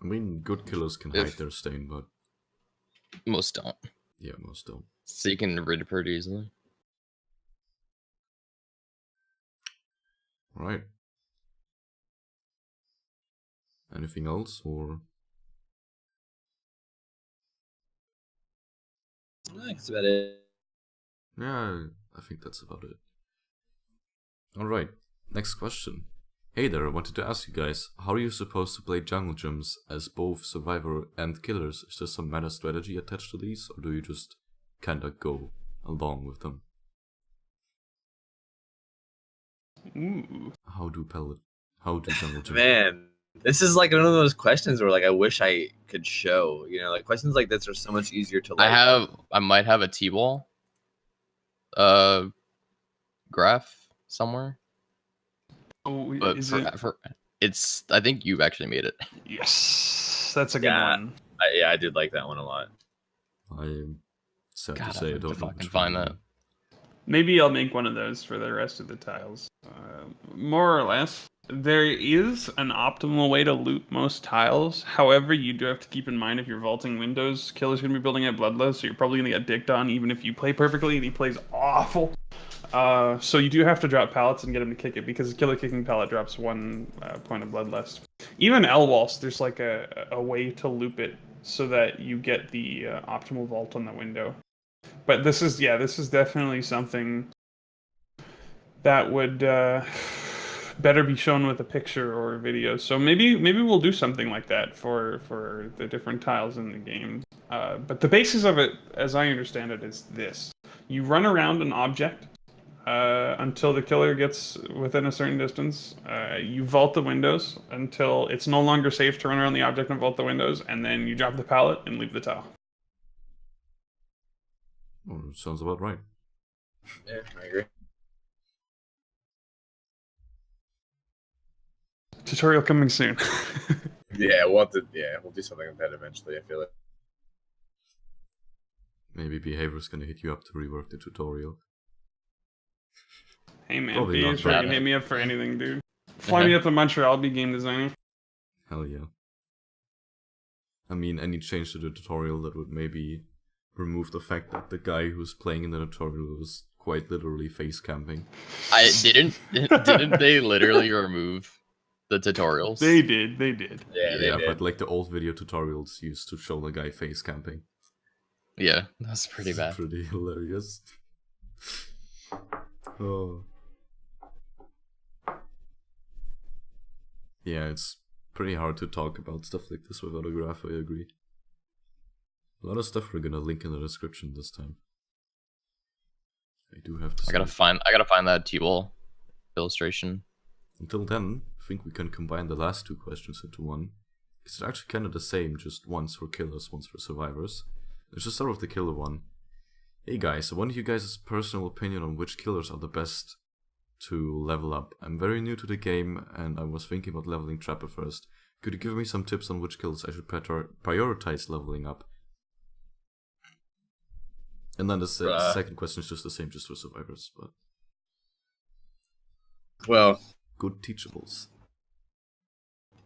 I mean, good killers can hide their stain, but most don't. Yeah, most don't. So you can rid it pretty easily. Right. Anything else, or? I think that's about it. Yeah, I think that's about it. Alright, next question. Hey there, I wanted to ask you guys, how are you supposed to play jungle gyms as both survivor and killers? Is there some meta strategy attached to these, or do you just kinda go along with them? Ooh. How do jungle gyms? Man, this is like one of those questions where like I wish I could show. Like questions like this are so much easier to. Like, I might have a T-wall graph somewhere. Oh, But is it's I think you actually made it. Yes, that's a good one. I did like that one a lot. I'm sad God, to say I don't know. fucking find that. Maybe I'll make one of those for the rest of the tiles. More or less, there is an optimal way to loot most tiles. However, you do have to keep in mind if you're vaulting windows, killer's going to be building at bloodlust, so you're probably going to get dicked on even if you play perfectly, and he plays awful. So you do have to drop pallets and get him to kick it, because the killer kicking pallet drops 1 point of bloodlust. Even L-Waltz, there's like a way to loop it so that you get the optimal vault on the window. But this is definitely something that would better be shown with a picture or a video. So maybe we'll do something like that for the different tiles in the game. But the basis of it, as I understand it, is this: you run around an object until the killer gets within a certain distance. You vault the windows until it's no longer safe to run around the object and vault the windows, and then you drop the pallet and leave the tile. Oh, sounds about right. Yeah, I agree. Tutorial coming soon. we'll do something like that eventually, I feel like. Maybe Behavior's gonna hit you up to rework the tutorial. Hey man, Probably be not sure you bad. can hit me up for anything, dude. Fly me up to Montreal, I'll be game designing. Hell yeah. I mean, any change to the tutorial that would maybe remove the fact that the guy who's playing in the tutorial was quite literally face camping. Didn't they literally remove the tutorials. They did. Yeah, they did. but like the old video tutorials used to show the guy face camping. Yeah, that's pretty It's bad. pretty hilarious. Oh. Yeah, it's pretty hard to talk about stuff like this without a graph, I agree. A lot of stuff we're gonna link in the description this time. I do have to I gotta find that T-wall illustration. Until then, I think we can combine the last two questions into one. It's actually kind of the same, just one's for killers, one's for survivors. Let's just start with the killer one. Hey guys, I want you guys' personal opinion on which killers are the best to level up. I'm very new to the game and I was thinking about leveling Trapper first. Could you give me some tips on which kills I should prioritize leveling up? And then the second question is just the same, just for survivors, but Well, good teachables.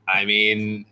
I mean,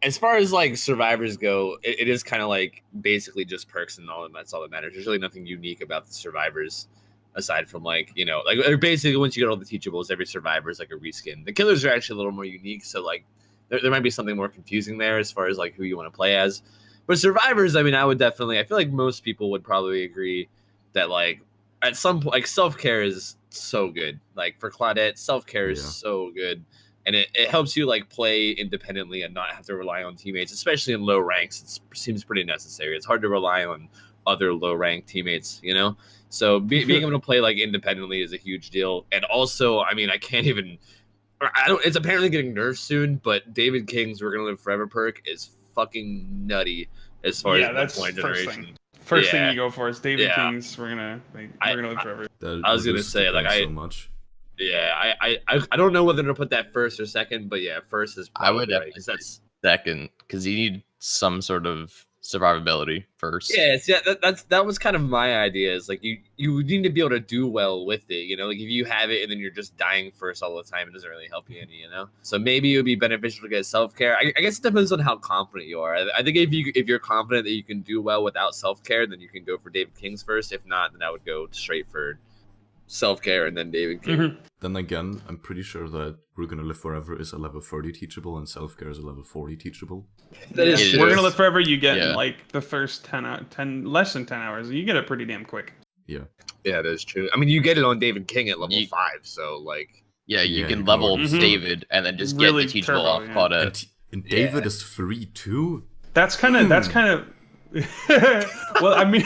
as far as like survivors go, it is kind of like basically just perks and all, and that's all that matters. There's really nothing unique about the survivors aside from like, you know, like basically once you get all the teachables, every survivor is like a reskin. The killers are actually a little more unique, so like there might be something more confusing there as far as like who you want to play as. But survivors, I mean, I feel like most people would probably agree that like at some point, like self-care is so good. Like for Claudette, self-care is so good. And it helps you like play independently and not have to rely on teammates, especially in low ranks. It seems pretty necessary. It's hard to rely on other low rank teammates, you know? So being able to play like independently is a huge deal. And also, I mean, it's apparently getting nerfed soon, but David King's We're Gonna Live Forever perk is fucking nutty as far as that's point generation. First thing you go for is David King's We're Gonna Live Forever. I was gonna say like so much. Yeah, I don't know whether to put that first or second, but yeah, first is probably I would right, 'cause that's second, because you need some sort of survivability first. that was kind of my idea. Is like you need to be able to do well with it, you know. Like if you have it and then you're just dying first all the time, it doesn't really help you any, you know. So maybe it would be beneficial to get self care. I guess it depends on how confident you are. I think if you're confident that you can do well without self care, then you can go for David King's first. If not, then I would go straight for self care and then David King. Mm-hmm. Then again, I'm pretty sure that We're Gonna Live Forever is a level 30 teachable and self care is a level 40 teachable. That is We're Gonna Live Forever. You get like the first 10 less than 10 hours. You get it pretty damn quick. Yeah, that is true. I mean, you get it on David King at level 5, so like you can level David and then just really get the teachable off Claudette. And David is free too. That's kind of well, I mean.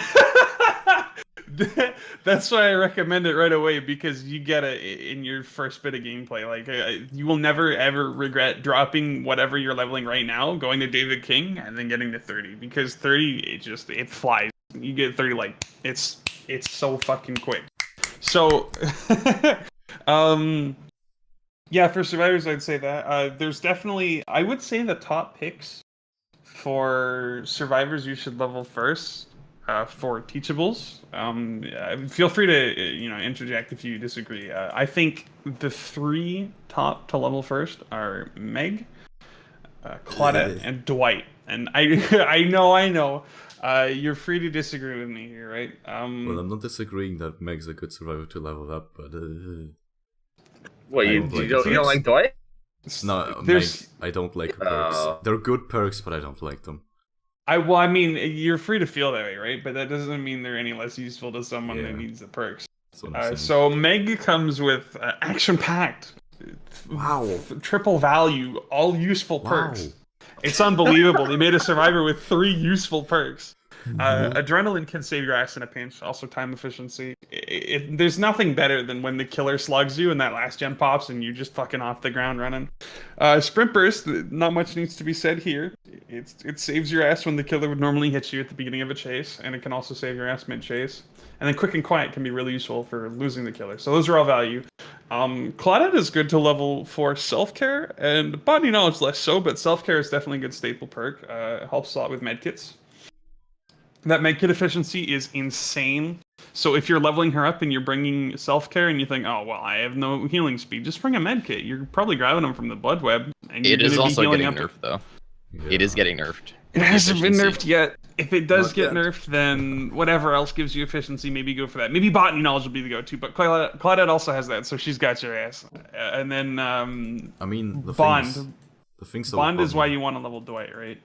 That's why I recommend it right away, because you get it in your first bit of gameplay. Like you will never ever regret dropping whatever you're leveling right now, going to David King, and then getting to 30, because 30 it flies. You get 30 like it's so fucking quick. So yeah, for survivors I'd say that there's definitely, I would say the top picks for survivors you should level first. For teachables, feel free to interject if you disagree. I think the 3 top to level first are Meg, Claudette, and Dwight. And I know. You're free to disagree with me here, right? Well, I'm not disagreeing that Meg's a good survivor to level up, but what you don't like Dwight? No, Meg, I don't like her perks. They're good perks, but I don't like them. I mean, you're free to feel that way, right? But that doesn't mean they're any less useful to someone that needs the perks. So Meg comes with action-packed, triple value, all useful perks. It's unbelievable. They made a survivor with 3 useful perks. Adrenaline can save your ass in a pinch. Also, time efficiency. There's nothing better than when the killer slugs you and that last gen pops and you're just fucking off the ground running. Sprint burst. Not much needs to be said here. It saves your ass when the killer would normally hit you at the beginning of a chase, and it can also save your ass mid chase. And then quick and quiet can be really useful for losing the killer. So those are all value. Claudette is good to level for self care, and body knowledge less so. But self care is definitely a good staple perk. It helps a lot with medkits. That medkit efficiency is insane. So if you're leveling her up and you're bringing self-care and you think, oh, well, I have no healing speed, just bring a medkit. You're probably grabbing them from the blood web. And it is also getting nerfed, though. It is getting nerfed. It hasn't been Efficiency. nerfed yet. If it does Not get yet. nerfed, then whatever else gives you efficiency, maybe go for that. Maybe botany knowledge will be the go-to, but Claudette also has that, so she's got your ass. And then I mean, Bond. The things that Bond with is why botany- you want to level Dwight, right?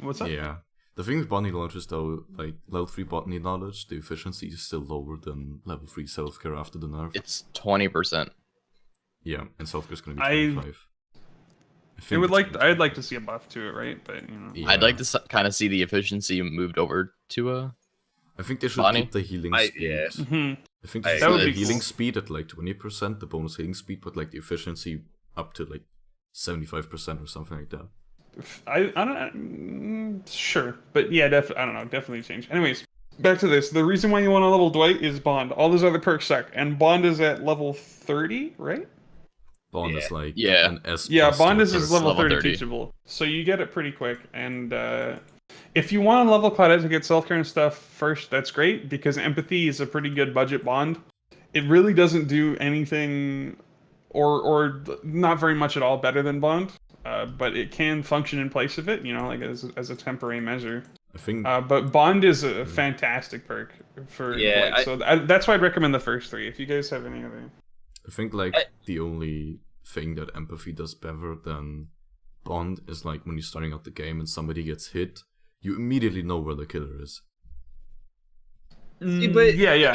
What's up? Yeah. The thing with botany knowledge is though, like level 3 botany knowledge, the efficiency is still lower than level 3 self-care after the nerf. It's 20%. Yeah, and self-care is gonna be I- 25. I'd like to see a buff to it, right? But Yeah. I'd like to kind of see the efficiency moved over to a. I think they should Bonnie? keep the healing Yeah. speed. hmm I think That they should would keep be the healing cool. speed at like 20%, the bonus healing speed, but like the efficiency up to like 75% or something like that. I don't sure, but yeah, I don't know, definitely change. Anyways, back to this. The reason why you want to level Dwight is Bond. All those other perks suck, and Bond is at level 30, right? Bond Yeah. is like Yeah. an S. Yeah, plus Bond to is a his perk. level level 30 30. teachable, so you get it pretty quick. And if you want to level Claudette to get self-care and stuff first, that's great, because empathy is a pretty good budget Bond. It really doesn't do anything, or not very much at all, better than Bond. But it can function in place of it, like as a temporary measure. I think But Bond is a fantastic perk for Yeah, Dwight, so that's why I'd recommend the first three. If you guys have any other, like the only thing that empathy does better than Bond is like when you're starting out the game and somebody gets hit, you immediately know where the killer is. But yeah.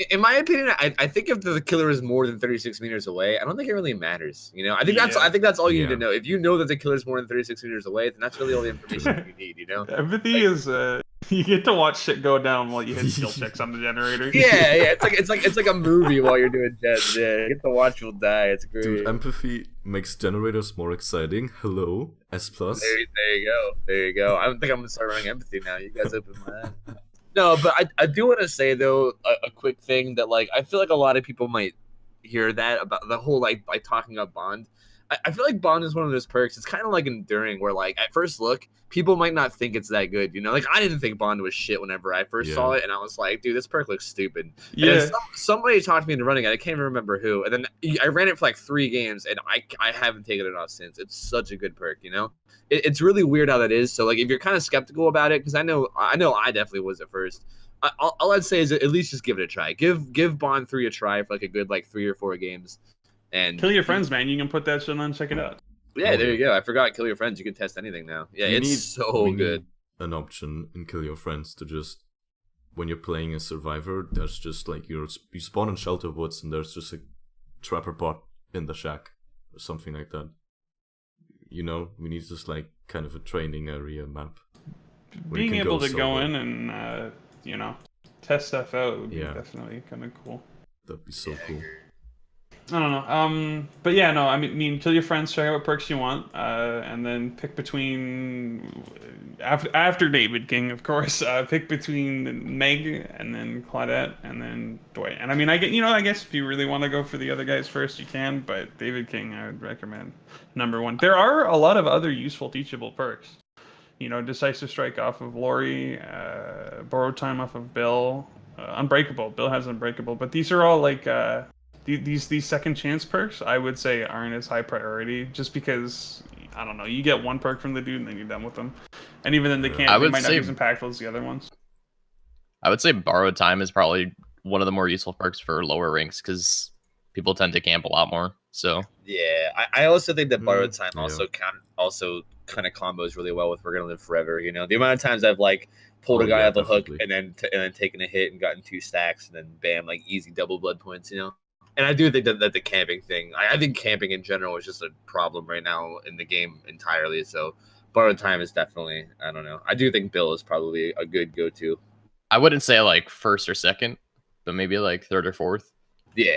in my opinion, I think if the killer is more than 36 meters away, I don't think it really matters. I think Yeah. I think that's all you need Yeah. to know. If you know that the killer is more than 36 meters away, then that's really all the information you need. Empathy is you get to watch shit go down while you hit skill checks on the generator. Yeah. It's like a movie while you're doing jets. Yeah, you get to watch people die. It's great. Dude, empathy makes generators more exciting. Hello, S plus. There you go. I don't think I'm gonna start running empathy now. You guys open my eyes. No, but I do want to say though a quick thing that like I feel like a lot of people might hear that about the whole like by talking about Bond. I feel like Bond is one of those perks. It's kind of like Enduring, where like at first look, people might not think it's that good. Like I didn't think Bond was shit whenever I first saw it, and I was like, dude, this perk looks stupid. And Yeah. then somebody talked me into running it. I can't even remember who. And then I ran it for like 3 games, and I haven't taken it off since. It's such a good perk, It's really weird how that is. So like if you're kind of skeptical about it, because I know I definitely was at first. All I'd say is at least just give it a try. Give Bond 3 a try for like a good like 3 or 4 games. And Kill your friends, man. You can put that shit on and check it out. Yeah, there you go. I forgot Kill Your Friends. You can test anything now. Yeah, We it's need- so we good. need an option in Kill Your Friends to just, when you're playing a survivor, there's just like you spawn in Shelter Woods and there's just a trapper bot in the shack or something like that. We need just like kind of a training area map. where you Being can able to go solo. in and test stuff out would be Yeah. definitely kind of cool. That'd be so cool. I don't know. But yeah, no. I mean, kill your friends, check out what perks you want, and then pick between after David King, of course. Pick between Meg and then Claudette and then Dwight. And I mean, I guess if you really want to go for the other guys first, you can. But David King, I would recommend #1. There are a lot of other useful teachable perks. Decisive Strike off of Lori, Borrowed Time off of Bill, Unbreakable. Bill has Unbreakable, but these are all like. These second chance perks, I would say, aren't as high priority, just because I don't know. You get one perk from the dude, and then you're done with them, and even then they can't. I They would might not say- be as impactful as the other ones. I would say Borrowed Time is probably one of the more useful perks for lower ranks because people tend to camp a lot more. So Yeah, I also think that Borrowed Time yeah. also kind of combos really well with We're Gonna Live Forever. The amount of times I've like pulled a guy off a hook definitely. and then taken a hit and gotten 2 stacks and then bam, like easy double blood points. And I do think that the camping thing, I think camping in general is just a problem right now in the game entirely. So Borrowed Time is definitely, I don't know. I do think Bill is probably a good go-to. I wouldn't say like first or second, but maybe like third or fourth. Yeah.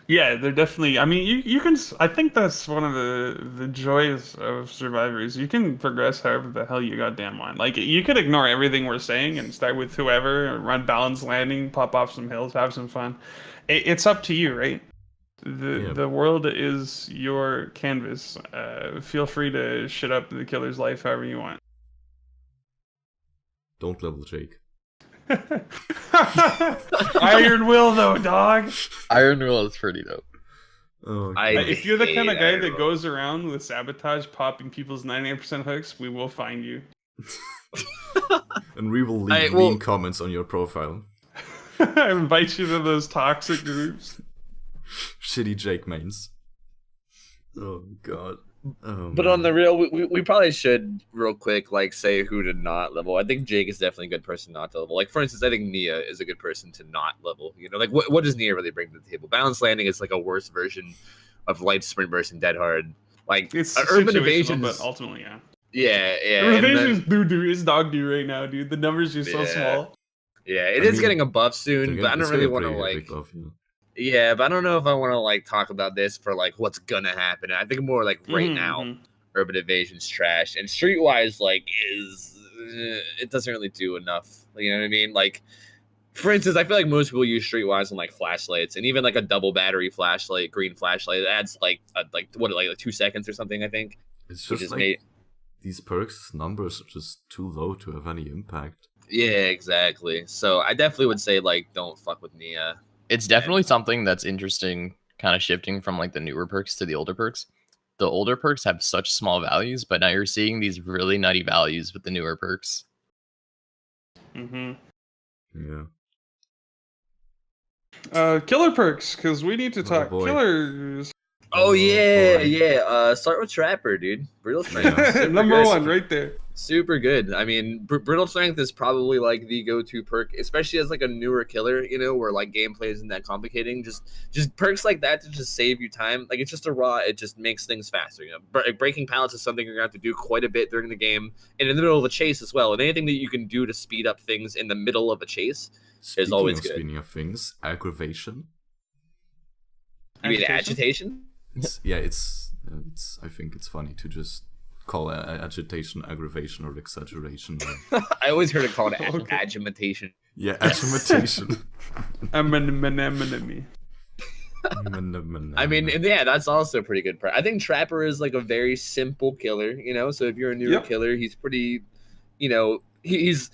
Yeah, they're definitely. I mean, you can. I think that's one of the joys of Survivors. You can progress however the hell you goddamn want. Like you could ignore everything we're saying and start with whoever, run balance landing, pop off some hills, have some fun. It's up to you, right? The world is your canvas. Feel free to shit up the killer's life however you want. Don't level Jake. Iron Will, though, dog. Iron Will is pretty dope. Oh, I- God. If you're the kind of hate guy it, that bro. goes around with sabotage, popping people's 99% hooks, we will find you. And we will leave Alright, mean well- comments on your profile. I invite you to those toxic groups. Shitty Jake mains. Oh god. Oh, But man. on the real, we probably should real quick like say who to not level. I think Jake is definitely a good person not to level. Like for instance, I think Nia is a good person to not level. You know, like what does Nia really bring to the table? Balance landing is like a worse version of light sprint burst and dead hard. Like It's urban situational, evasion, but ultimately, yeah. yeah. Urban and evasion then- is doo-doo. It's dog-doo right now, dude. The numbers are so Yeah. small. yeah, it I is mean, getting a buff soon, They're but getting- I don't it's really getting want to pretty like. big buff, yeah. Yeah, but I don't know if I want to like talk about this for like what's gonna happen. I think more like right Mhm, now. mhm. Urban Evasion's trash, and Streetwise like is it doesn't really do enough. You know what I mean? Like, for instance, I feel like most people use Streetwise on like flashlights, and even like a double battery flashlight, green flashlight, it adds like 2 seconds or something. I think, It's which just is like these perks numbers are just too low to have any impact. yeah, exactly. So I definitely would say like don't fuck with Nia. It's definitely something that's interesting, kind of shifting from like the newer perks to the older perks. The older perks have such small values, but now you're seeing these really nutty values with the newer perks. Mhm. Yeah. Killer perks, because we need to Oh, talk boy. killers. Oh, Oh, yeah, boy. yeah. Start with Trapper, dude. Brutal Strength. Yeah. Super Number good. one, right there. Super good. I mean, Brittle Strength is probably like the go-to perk, especially as like a newer killer, you know, where like gameplay isn't that complicating. Just perks like that to just save you time. Like it's just a raw. It just makes things faster. You know, breaking pallets is something you're gonna have to do quite a bit during the game and in the middle of a chase as well. And anything that you can do to speed up things in the middle of a chase. Speaking always of good. speaking of things, aggravation. You mean Agitation? agitation? It's I think it's funny to just call agitation aggravation or exaggeration. I always heard it called Okay. agitation. Yeah, agitation. I I mean, and yeah, that's also a pretty good perk. I think Trapper is like a very simple killer, you know. So if you're a newer Yep. killer, he's pretty, you know, he's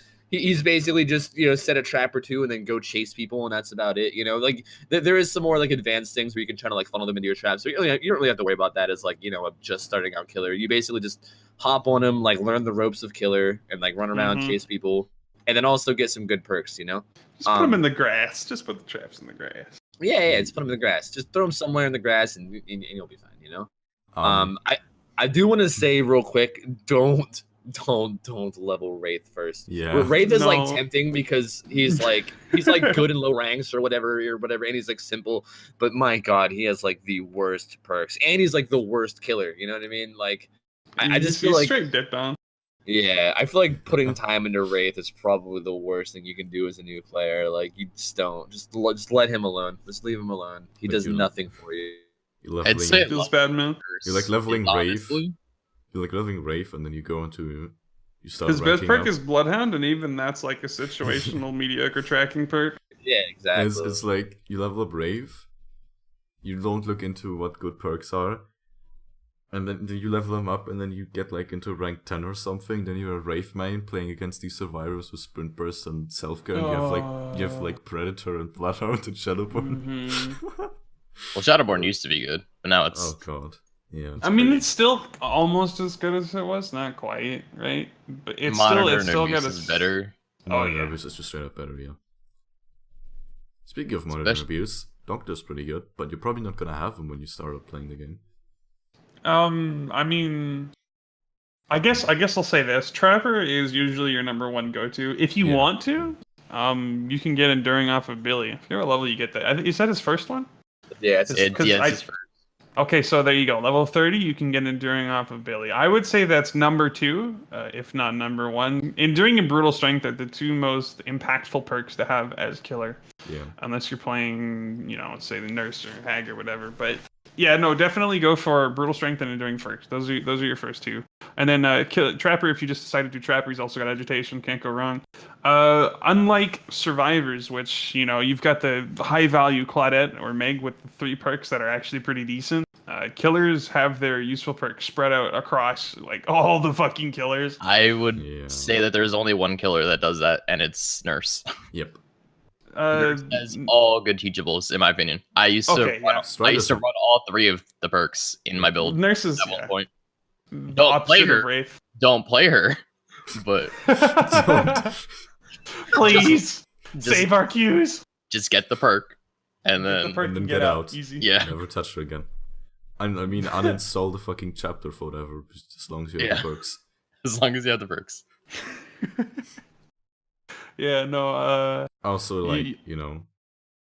basically just set a trap or two and then go chase people, and that's about it. You know, like there is some more like advanced things where you can try to like funnel them into your traps. So you don't really have to worry about that as like a just starting out killer. You basically just hop on him, like learn the ropes of killer, and like run around, Mhm. chase people, and then also get some good perks. You know. Just put them in the grass. Just put the traps in the grass. Yeah, just put them in the grass. Just throw them somewhere in the grass, and you'll be fine. You know. I do want to say real quick, don't level Wraith first. Yeah. Wraith is like No. tempting because he's like good in low ranks or whatever, and he's like simple. But my God, he has like the worst perks, and he's like the worst killer. You know what I mean? Like, I just feel He's like straight dipped on. yeah, I feel like putting time into Wraith is probably the worst thing you can do as a new player. Like, you just don't just let him alone. Just leave him alone. He But does you know- nothing for you. You're I'd leveling, say Feels bad, man. You're like leveling Wraith. honestly, you're like leveling Wraith, and then you go into you start His best ranking perk up. is Bloodhound, and even that's like a situational mediocre tracking perk. Yeah, And exactly. it's like you level up Wraith, you don't look into what good perks are, and then you level them up, and then you get like into rank 10 or something. Then you're a Wraith main playing against these survivors with sprint burst and self gun. You have like Predator and Bloodhound and Shadowborn. Mhm. well, Shadowborn used to be good, but now it's Oh god, yeah. I mean, it's still almost as good as it was. Not quite, right? But it's Monitor still and got Abuse is better. Monitor yeah. Abuse is just straight up better, yeah. Speaking of Monitor Especially- Abuse, Doctor's pretty good, but you're probably not gonna have him when you start up playing the game. I mean, I guess I'll say this: Trapper is usually your number one go-to. If you Yeah. want to, you can get Enduring off of Billy. If you're a level, you get that. Is that his first one? Yeah, it's It's- 'cause It's I- his first. Okay, so there you go. Level 30, you can get Enduring off of Billy. I would say that's number 2, if not number 1. Enduring and Brutal Strength are the two most impactful perks to have as killer. Yeah. Unless you're playing, say the Nurse or Hag or whatever. But yeah, no, definitely go for Brutal Strength and Enduring first. Those are your first two. And then Trapper, if you just decide to do Trapper, he's also got Agitation. Can't go wrong. Unlike Survivors, which, you've got the high value Claudette or Meg with the 3 perks that are actually pretty decent. Killers have their useful perks spread out across like all the fucking killers. I would Yeah. say that there's only one killer that does that, and it's Nurse. Yep. As all good teachables, in my opinion. I used to Okay, yeah. run all 3 of the perks in my build Nurse is at one point. the Don't play opposite of her. Wraith. Don't play her, but Please just save our queues. just get the perk, and Get the then perk and then and get out. Easy. yeah, Never touch her again. I mean, uninstall the fucking chapter for whatever, as long as you have the perks. as long as you have the perks. Yeah, no, Also, like, you know,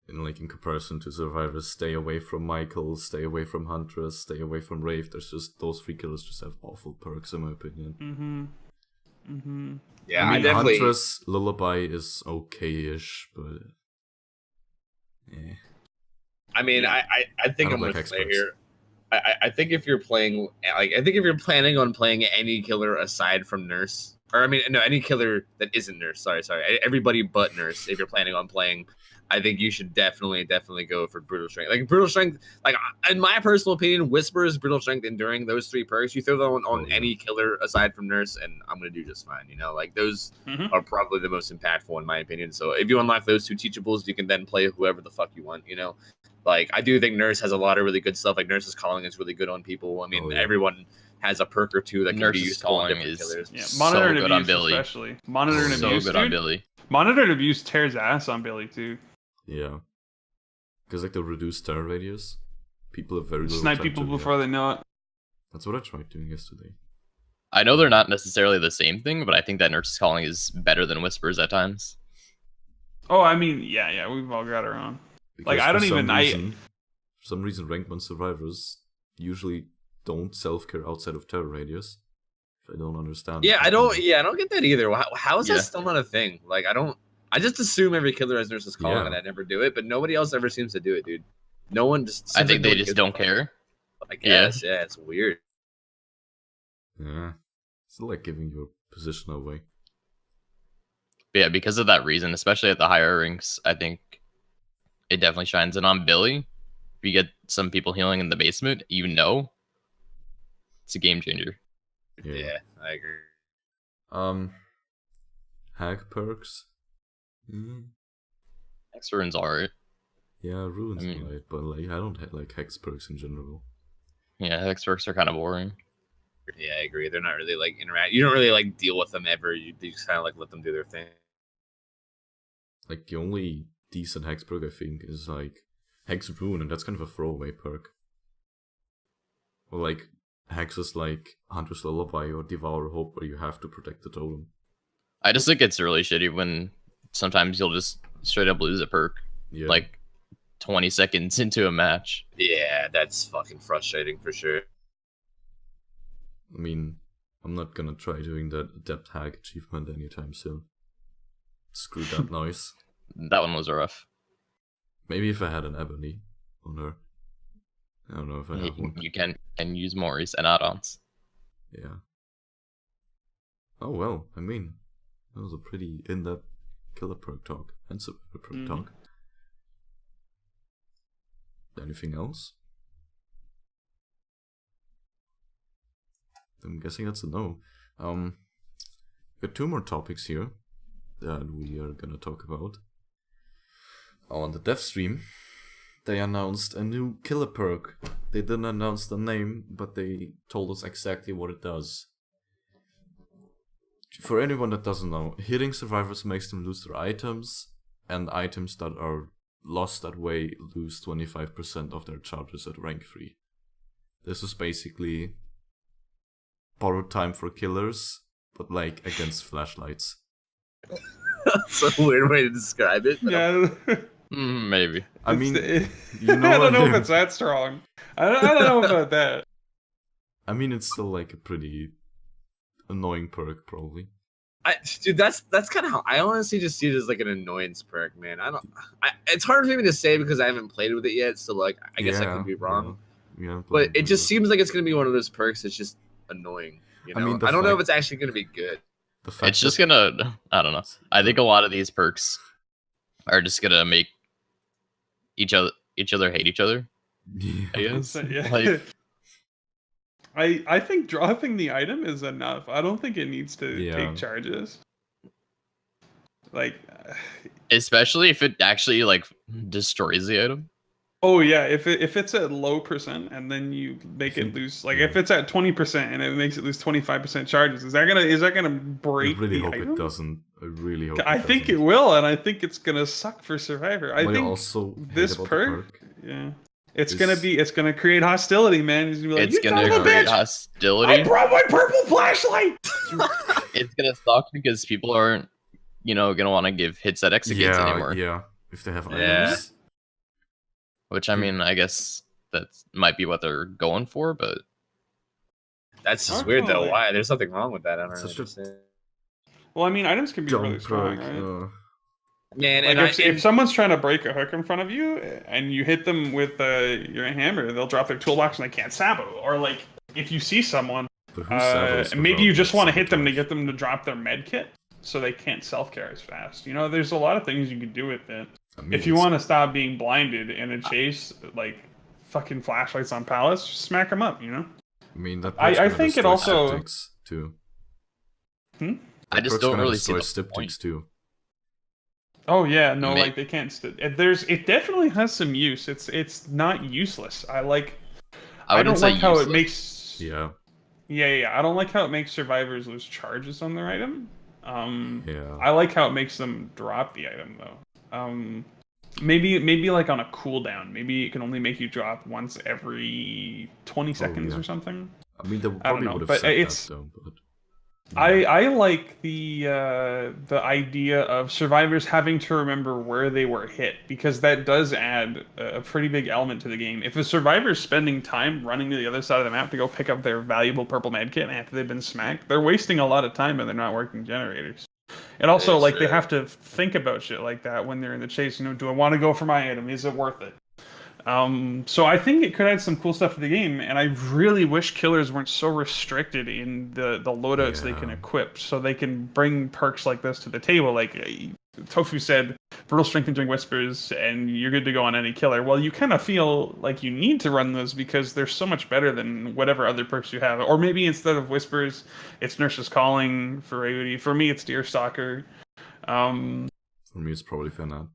in comparison to survivors, stay away from Michael, stay away from Huntress, stay away from Wraith. There's just, those 3 killers just have awful perks, in my opinion. Yeah, I mean, definitely. Huntress Lullaby is okay-ish, but yeah. I mean, I think I'm like with Clay experts. here. I think if you're playing, like, I think if you're planning on playing any killer aside from Nurse, or I mean, no, any killer that isn't Nurse. Sorry, everybody but Nurse. If you're planning on playing, I think you should definitely go for Brutal Strength. Like Brutal Strength, like in my personal opinion, Whispers, Brutal Strength, Enduring, those 3 perks, you throw them on any killer aside from Nurse, and I'm gonna do just fine. You know, like those are probably the most impactful in my opinion. So if you unlock those 2 teachables, you can then play whoever the fuck you want. You know. Like, I do think Nurse has a lot of really good stuff. Like, Nurse's Calling is really good on people. I mean, everyone has a perk or 2 that can be used on different killers. Yeah, Monitor and so good on Abuse Billy. especially. Monitor and So Abuse, good on Billy. Monitor and Abuse tears ass on Billy, too. Yeah. Because, like, the reduced terror radius, people have very little Snipe time people to before they know it. That's what I tried doing yesterday. I know they're not necessarily the same thing, but I think that Nurse's Calling is better than Whispers at times. Oh, I mean, yeah, we've all got our own. Because Like, I don't even... For some reason, Ranked 1 survivors usually don't self-care outside of terror radius. I don't understand. Yeah, I don't get that either. How is that still not a thing? Like, I just assume every killer has Nurse's Calling, and I never do it, but nobody else ever seems to do it, dude. No one just... I think they just don't care. I guess, yeah, it's weird. Yeah. It's like giving your position away. But yeah, because of that reason, especially at the higher ranks, I think it definitely shines. And on Billy, if you get some people healing in the basement, you know, it's a game changer. Yeah, I agree. Hag perks. Hex Rune's alright. Yeah, Rune's alright, but like I don't like Hex perks in general. Yeah, Hex perks are kind of boring. Yeah, I agree. They're not really like interact. You don't really like deal with them ever. You just kind of like let them do their thing. Like the only decent Hex perk I think is like Hex Rune, and that's kind of a throwaway perk. Or like hexes like Hunter's Lullaby or Devour Hope, where you have to protect the totem. I just think it's really shitty when sometimes you'll just straight up lose a perk. Yeah. Like 20 seconds into a match. Yeah, that's fucking frustrating for sure. I mean, I'm not gonna try doing that Adept Hag achievement anytime soon. Screw that noise. That one was rough. Maybe if I had an Ebony on her. I don't know if I have one. You can use Moris and add-ons. Yeah. Oh well, I mean, that was a pretty in-depth killer perk talk and super perk talk. Anything else? I'm guessing that's a no. Got 2 more topics here that we are gonna talk about. On the dev stream, they announced a new killer perk. They didn't announce the name, but they told us exactly what it does. For anyone that doesn't know, hitting survivors makes them lose their items, and items that are lost that way lose 25% of their charges at rank 3. This is basically borrowed time for killers, but like against flashlights. That's a weird way to describe it. Yeah. Maybe. I mean, you know, I don't know if it's that strong. I don't know about that. I mean, it's still like a pretty annoying perk, probably. Dude, that's kind of how I honestly just see it as like an annoyance perk, man. It's hard for me to say because I haven't played with it yet, so like I guess I could be wrong. Yeah, but it just seems like it's gonna be one of those perks that's just annoying. You know, I mean, I don't know if it's actually gonna be good. It's just gonna, I don't know. I think a lot of these perks are just gonna make each other hate each other. Yeah. I guess. Yeah. Like, I think dropping the item is enough. I don't think it needs to take charges. Like, Especially if it actually like destroys the item. oh yeah, if it's at low percent and then you make it lose, like if it's at 20% and it makes it lose 25% charges, is that gonna I break really the hope item? it doesn't. I really hope. I think it will, and I think it's gonna suck for Survivor. I What think also this hate about the perk, yeah, it's is- gonna create hostility, man. It's gonna be like, It's you son gonna of a create bitch! I hostility. brought my purple flashlight. It's gonna suck because people aren't, gonna want to give hits at exegates anymore. Yeah. If they have Yeah. items. Which I mean, I guess that might be what they're going for, but That's just Aren't weird they, though. like- Why? There's nothing wrong with that. I don't really Such a- understand. Well, I mean, items can be really Dumb strong, perk. right? Man, Like and if someone's trying to break a hook in front of you and you hit them with your hammer, they'll drop their toolbox and they can't sabo. Or like if you see someone, But who sabos maybe you without just want to hit them to sabotage? get them to drop their med kit so they can't self care as fast. There's a lot of things you can do with it. I mean, If you it's- want to stop being blinded in a chase, like fucking flashlights on pallets, just smack them up. I mean, that I perk's gonna think it destroy also- styptics too. Hmm? I That just perk's don't gonna really see destroy the point. styptics too. Oh yeah, no, May- like they can't. It definitely has some use. It's not useless. I wouldn't don't say like how it useless. makes. Yeah. Yeah. I don't like how it makes survivors lose charges on their item. Yeah. I like how it makes them drop the item though. Maybe like on a cooldown. Maybe it can only make you drop once every 20 seconds yeah. or something. I mean, they I don't probably know, would have but said it's- that though. But I like the idea of survivors having to remember where they were hit, because that does add a pretty big element to the game. If a survivor's spending time running to the other side of the map to go pick up their valuable purple medkit after they've been smacked, they're wasting a lot of time and they're not working generators. And also, It's, like, they have to think about shit like that when they're in the chase. Do I want to go for my item? Is it worth it? So I think it could add some cool stuff to the game, and I really wish killers weren't so restricted in the loadouts they can Yeah. equip, so they can bring perks like this to the table. Like Tofu said, brutal strength and during whispers, and you're good to go on any killer. Well, you kind of feel like you need to run those because they're so much better than whatever other perks you have. Or maybe instead of whispers, it's Nurse's Calling for Rayuti. For me, it's Deerstalker. for me, it's probably Fenat.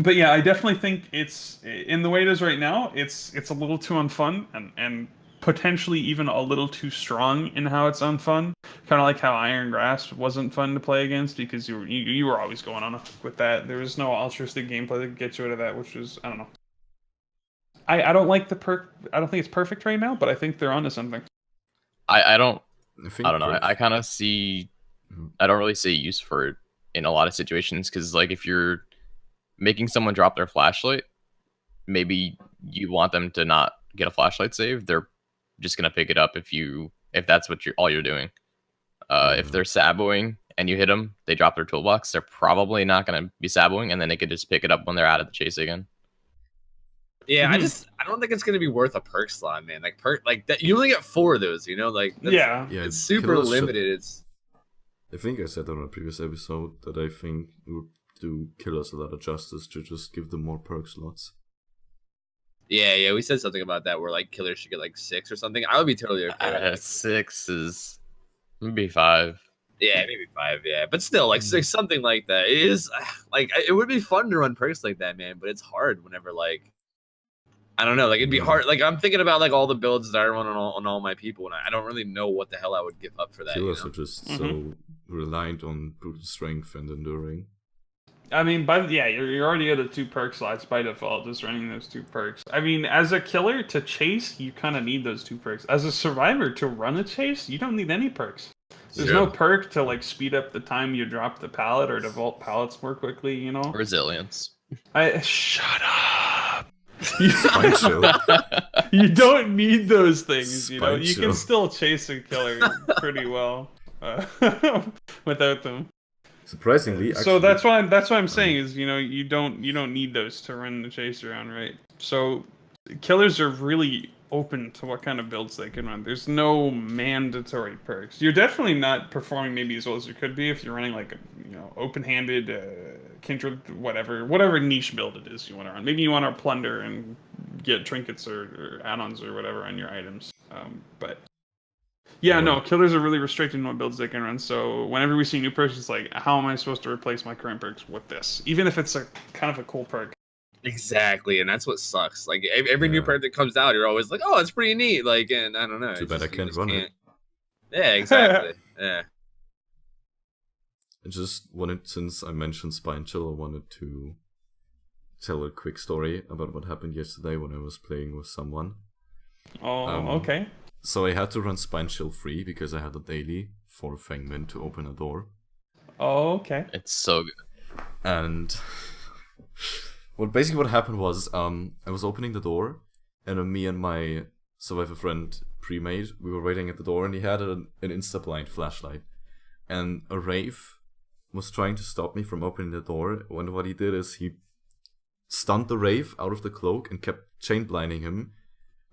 But yeah, I definitely think it's in the way it is right now. It's a little too unfun and potentially even a little too strong in how it's unfun. Kind of like how Iron Grasp wasn't fun to play against because you were always going on a hook with that. There was no altruistic gameplay that could get you out of that, which was, I don't know. I don't like the perk. I don't think it's perfect right now, but I think they're onto something. I don't think I don't know. perks- I kind of see. Mhm. I don't really see use for it in a lot of situations because, like, if you're making someone drop their flashlight, maybe you want them to not get a flashlight save. They're just gonna pick it up if that's what all you're doing. If they're saboing and you hit them, they drop their toolbox. They're probably not gonna be saboing, and then they could just pick it up when they're out of the chase again. Yeah, Mhm. I don't think it's gonna be worth a perk slot, man. Like perk, like that. You only get 4 of those. Like that's, Yeah. Yeah, it's super killers should- limited. It's I think I said on a previous episode that I think it would do killers a lot of justice to just give them more perk slots. yeah. We said something about that where like killers should get like 6 or something. I would be totally okay with that. 6 is maybe 5. Yeah, maybe 5. Yeah, but still, like 6, something like that. It is like it would be fun to run perks like that, man. But it's hard whenever like I don't know, like it'd be hard. Like I'm thinking about like all the builds that I run on all my people, and I don't really know what the hell I would give up for that. Killers are just so Mhm. reliant on brutal strength and enduring. I mean, you're already at the 2 perk slots by default, just running those 2 perks. I mean, as a killer to chase, you kind of need those 2 perks. As a survivor to run a chase, you don't need any perks. There's no perk to like speed up the time you drop the pallet or to vault pallets more quickly. Resilience. Shut up. Fine, chill. You don't need those things. You Spike can chill. still chase a killer pretty well without them. Surprisingly, So actually, that's what I'm saying is you don't need those to run the chase around, right? So killers are really open to what kind of builds they can run. There's no mandatory perks. You're definitely not performing maybe as well as you could be if you're running like a open-handed kindred whatever niche build it is you want to run. Maybe you want to plunder and get trinkets or add-ons or whatever on your items. But Yeah, Or- no, killers are really restricted in what builds they can run. So whenever we see new perks, it's like, how am I supposed to replace my current perks with this? Even if it's a kind of a cool perk. Exactly, and that's what sucks. Like every new Yeah. perk that comes out, you're always like, "Oh, it's pretty neat." Like, and I don't know. Too it's bad I just- you can't just run can't. it. Yeah, exactly. Yeah. I just wanted, since I mentioned Spine Chill, I wanted to tell a quick story about what happened yesterday when I was playing with someone. Oh, Um, okay. So I had to run Spine Chill free because I had a daily for Fangmin to open a door. Oh, okay. It's so good. And basically what happened was I was opening the door, and me and my survivor friend pre-made, we were waiting at the door, and he had an insta-blind flashlight, and a Wraith was trying to stop me from opening the door. When what he did is he stunned the Wraith out of the cloak and kept chain blinding him,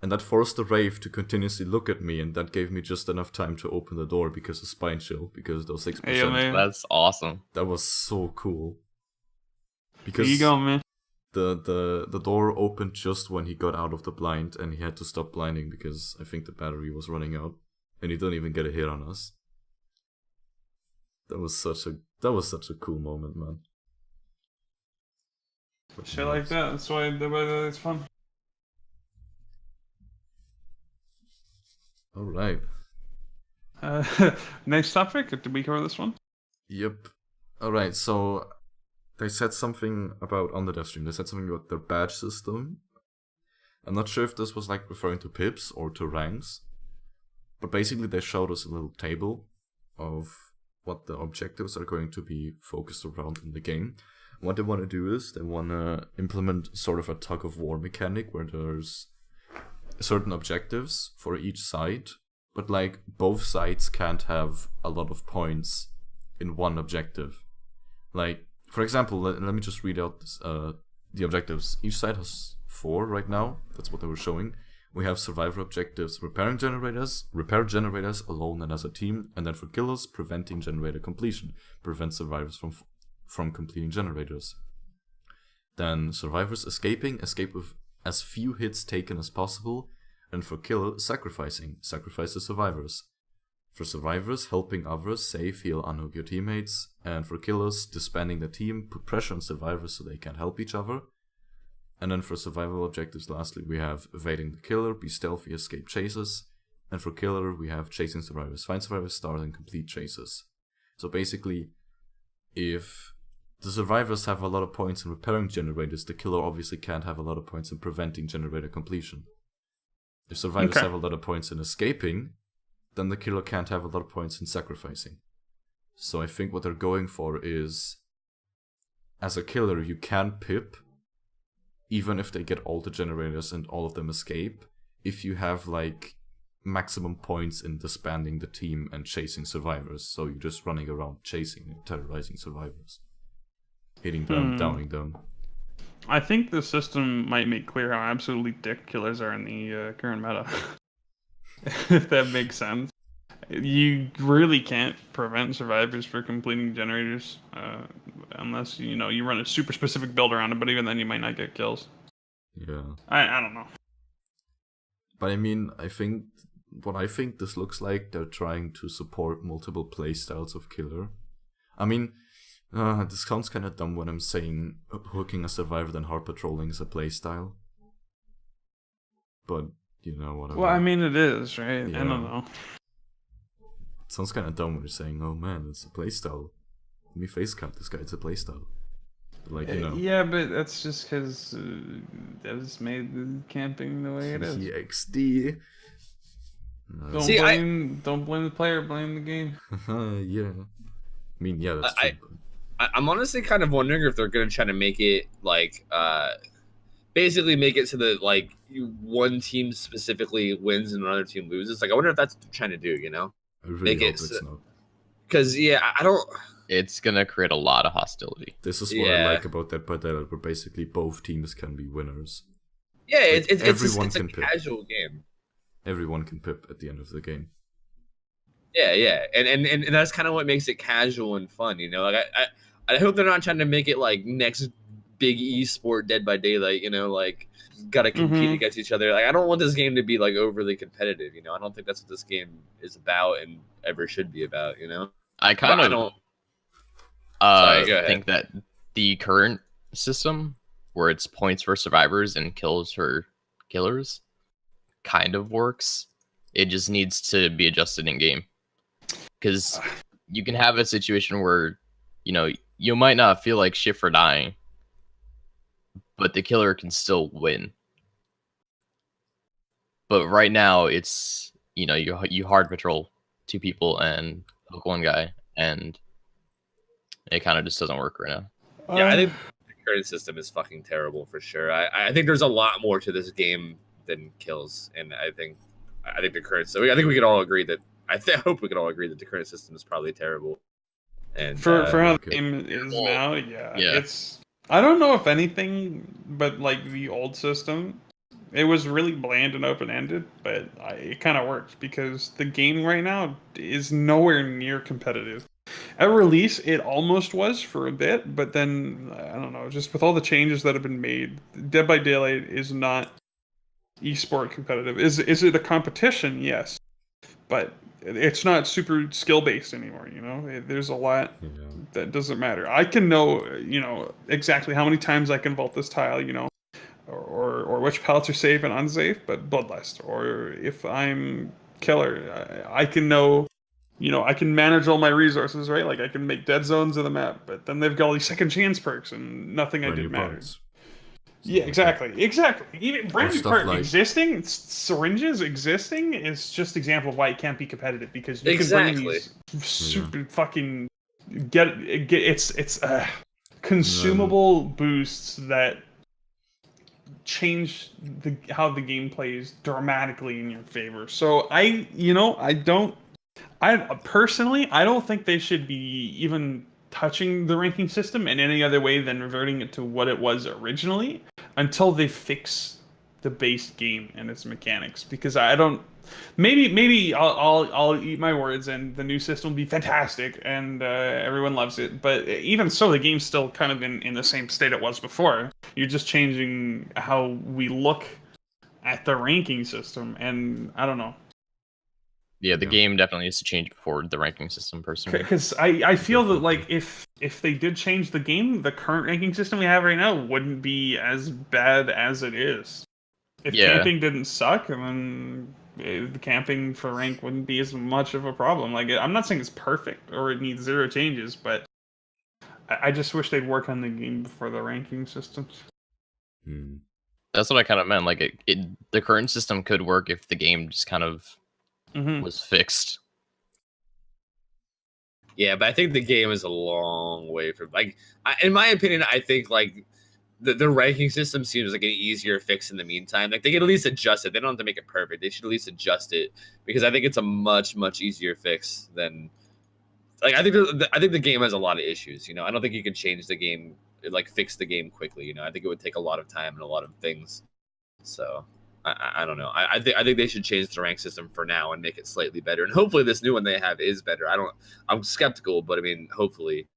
and that forced the Wraith to continuously look at me, and that gave me just enough time to open the door because of Spine Chill, because those 6%. Hey, man. That's awesome. That was so cool. There Because you go, man. the door opened just when he got out of the blind, and he had to stop blinding because I think the battery was running out, and he didn't even get a hit on us. That was such a cool moment, man. Shit like that. That's why it's fun. All right. Next topic. Did we cover this one? Yep. All right. So they said something about on the dev stream. They said something about their badge system. I'm not sure if this was like referring to pips or to ranks, but basically they showed us a little table of what the objectives are going to be focused around in the game. What they want to do is they want to implement sort of a tug of war mechanic where there's certain objectives for each side, but like both sides can't have a lot of points in one objective. Like, for example, let me just read out this, the objectives. Each side has 4 right now. That's what they were showing. We have survivor objectives, repair generators alone and as a team, and then for killers, preventing generator completion, prevent survivors from completing generators. Then survivors escape with as few hits taken as possible, and for killer, sacrifice the survivors. For survivors, helping others save, heal, unhook your teammates, and for killers, disbanding the team, put pressure on survivors so they can help each other. And then for survival objectives, lastly, we have evading the killer, be stealthy, escape chases. And for killer, we have chasing survivors, find survivors, start and complete chases. So basically, if the survivors have a lot of points in repairing generators, the killer obviously can't have a lot of points in preventing generator completion. If survivors have a lot of points in escaping, then the killer can't have a lot of points in sacrificing. So I think what they're going for is, as a killer, you can pip, even if they get all the generators and all of them escape, if you have like maximum points in disbanding the team and chasing survivors. So you're just running around chasing and terrorizing survivors, hitting them, downing them. I think the system might make clear how absolutely dick killers are in the current meta. If that makes sense. You really can't prevent survivors from completing generators unless you run a super specific build around it, but even then you might not get kills. Yeah. I don't know. But I mean, I think this looks like they're trying to support multiple playstyles of killer. I mean, this sounds kind of dumb when I'm saying hooking a survivor then hard patrolling is a playstyle. But you know what I mean. Well, I mean it is, right? Yeah. I don't know. It sounds kind of dumb when you're saying, "Oh man, it's a playstyle." Let me face cam this guy. It's a playstyle. Like, you know. Yeah, but that's just because Devs made the camping the way it is. XD. Don't See, don't blame the player, blame the game. Yeah. I mean, yeah, that's true. I'm honestly kind of wondering if they're gonna try to make it like basically make it so that like one team specifically wins and another team loses. Like I wonder if that's what they're trying to do, you know? I really make hope it it's not. Because yeah, I don't. It's gonna create a lot of hostility. This is what I like about that Pallet, where basically both teams can be winners. Yeah, Like, it's everyone a can pip. casual game. Everyone can pip at the end of the game. Yeah, and that's kind of what makes it casual and fun, you know. Like I hope they're not trying to make it like next big esport Dead by Daylight, you know, like gotta compete against each other. Like I don't want this game to be like overly competitive, you know. I don't think that's what this game is about and ever should be about, you know. I kind of don't. Sorry, go ahead. think that the current system, where it's points for survivors and kills for killers, kind of works. It just needs to be adjusted in game, because you can have a situation where, you know, you might not feel like shit for dying, but the killer can still win. But right now, it's, you know, you hard patrol 2 people and hook 1 guy, and it kind of just doesn't work right now. Yeah, I think the current system is fucking terrible for sure. I think there's a lot more to this game than kills, and I think the current. So I think we could all agree that. I hope we could all agree that the current system is probably terrible. And for how the game is now, yeah, it's. I don't know if anything, but like the old system, it was really bland and open-ended, but it kind of worked because the game right now is nowhere near competitive. At release, it almost was for a bit, but then, I don't know, just with all the changes that have been made, Dead by Daylight is not esport competitive. Is it a competition? Yes. But it's not super skill-based anymore, you know? There's a lot that doesn't matter. I can know, you know, exactly how many times I can vault this tile, you know, or which pallets are safe and unsafe, but Bloodlust. Or if I'm killer, I can know... You know, I can manage all my resources, right? Like, I can make dead zones of the map, but then they've got all these second chance perks, and nothing I did matters. Yeah, exactly. Even brand new perk existing, syringes existing is just example of why it can't be competitive, because you can bring these super fucking it's consumable boosts that change how the game plays dramatically in your favor. So I personally, I don't think they should be even touching the ranking system in any other way than reverting it to what it was originally until they fix the base game and its mechanics. Because I don't, maybe I'll eat my words and the new system will be fantastic and everyone loves it. But even so, the game's still kind of in the same state it was before. You're just changing how we look at the ranking system, and I don't know. Yeah, the game definitely needs to change before the ranking system, personally. Because I feel that, like, if they did change the game, the current ranking system we have right now wouldn't be as bad as it is. If camping didn't suck, then the camping for rank wouldn't be as much of a problem. Like, I'm not saying it's perfect or it needs 0 changes, but I just wish they'd work on the game before the ranking systems. That's what I kind of meant. Like, the current system could work if the game just kind of was fixed. Yeah, but I think the game is a long way from, like, in my opinion, I think like the ranking system seems like an easier fix in the meantime. Like, they can at least adjust it. They don't have to make it perfect. They should at least adjust it, because I think it's a much easier fix than, like, I think the game has a lot of issues. You know, I don't think you can change the game, like fix the game quickly. You know, I think it would take a lot of time and a lot of things. So I don't know. I think they should change the rank system for now and make it slightly better. And hopefully this new one they have is better. I'm skeptical, but I mean, hopefully.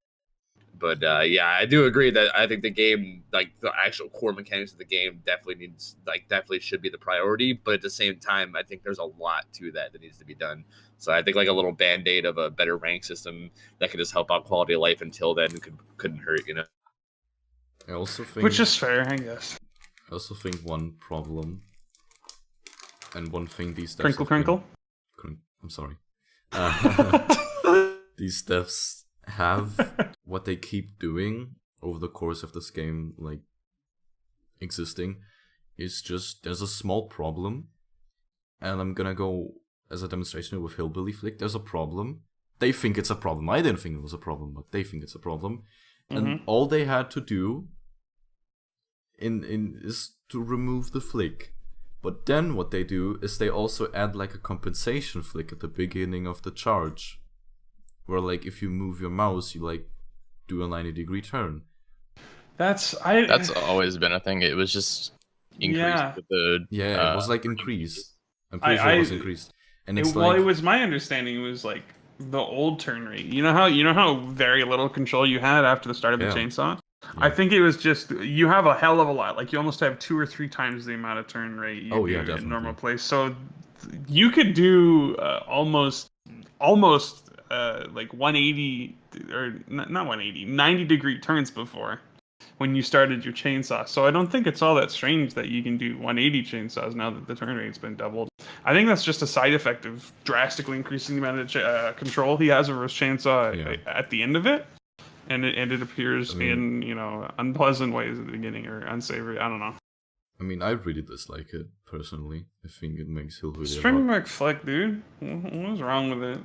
But yeah, I do agree that I think the game, like the actual core mechanics of the game, definitely should be the priority. But at the same time, I think there's a lot to that needs to be done. So I think like a little band-aid of a better rank system that could just help out quality of life until then couldn't hurt, you know. I also think, which is fair, I guess. I also think one problem. And one thing these devs Crinkle. I'm sorry. These devs have what they keep doing over the course of this game, like existing, is just there's a small problem, and I'm gonna go as a demonstration with Hillbilly Flick. There's a problem. They think it's a problem. I didn't think it was a problem, but they think it's a problem, and all they had to do is to remove the flick. But then what they do is they also add like a compensation flick at the beginning of the charge, where like if you move your mouse, you like do a 90-degree turn. That's always been a thing. It was just increased with the it was like increased. I'm pretty sure it was increased. And it's it was my understanding it was like the old turn rate. You know how very little control you had after the start of the chainsaw? I think it was just you have a hell of a lot. Like you almost have 2 or 3 times the amount of turn rate you do in normal play. So you could do almost like 180 or not 180, 90-degree turns before when you started your chainsaw. So I don't think it's all that strange that you can do 180 chainsaws now that the turn rate's been doubled. I think that's just a side effect of drastically increasing the amount of control he has over his chainsaw at the end of it. And it appears in, unpleasant ways at the beginning or unsavory. I don't know. I mean, I really dislike it, personally. I think it makes Hillbilly String Mark Flick, dude. What was wrong with it?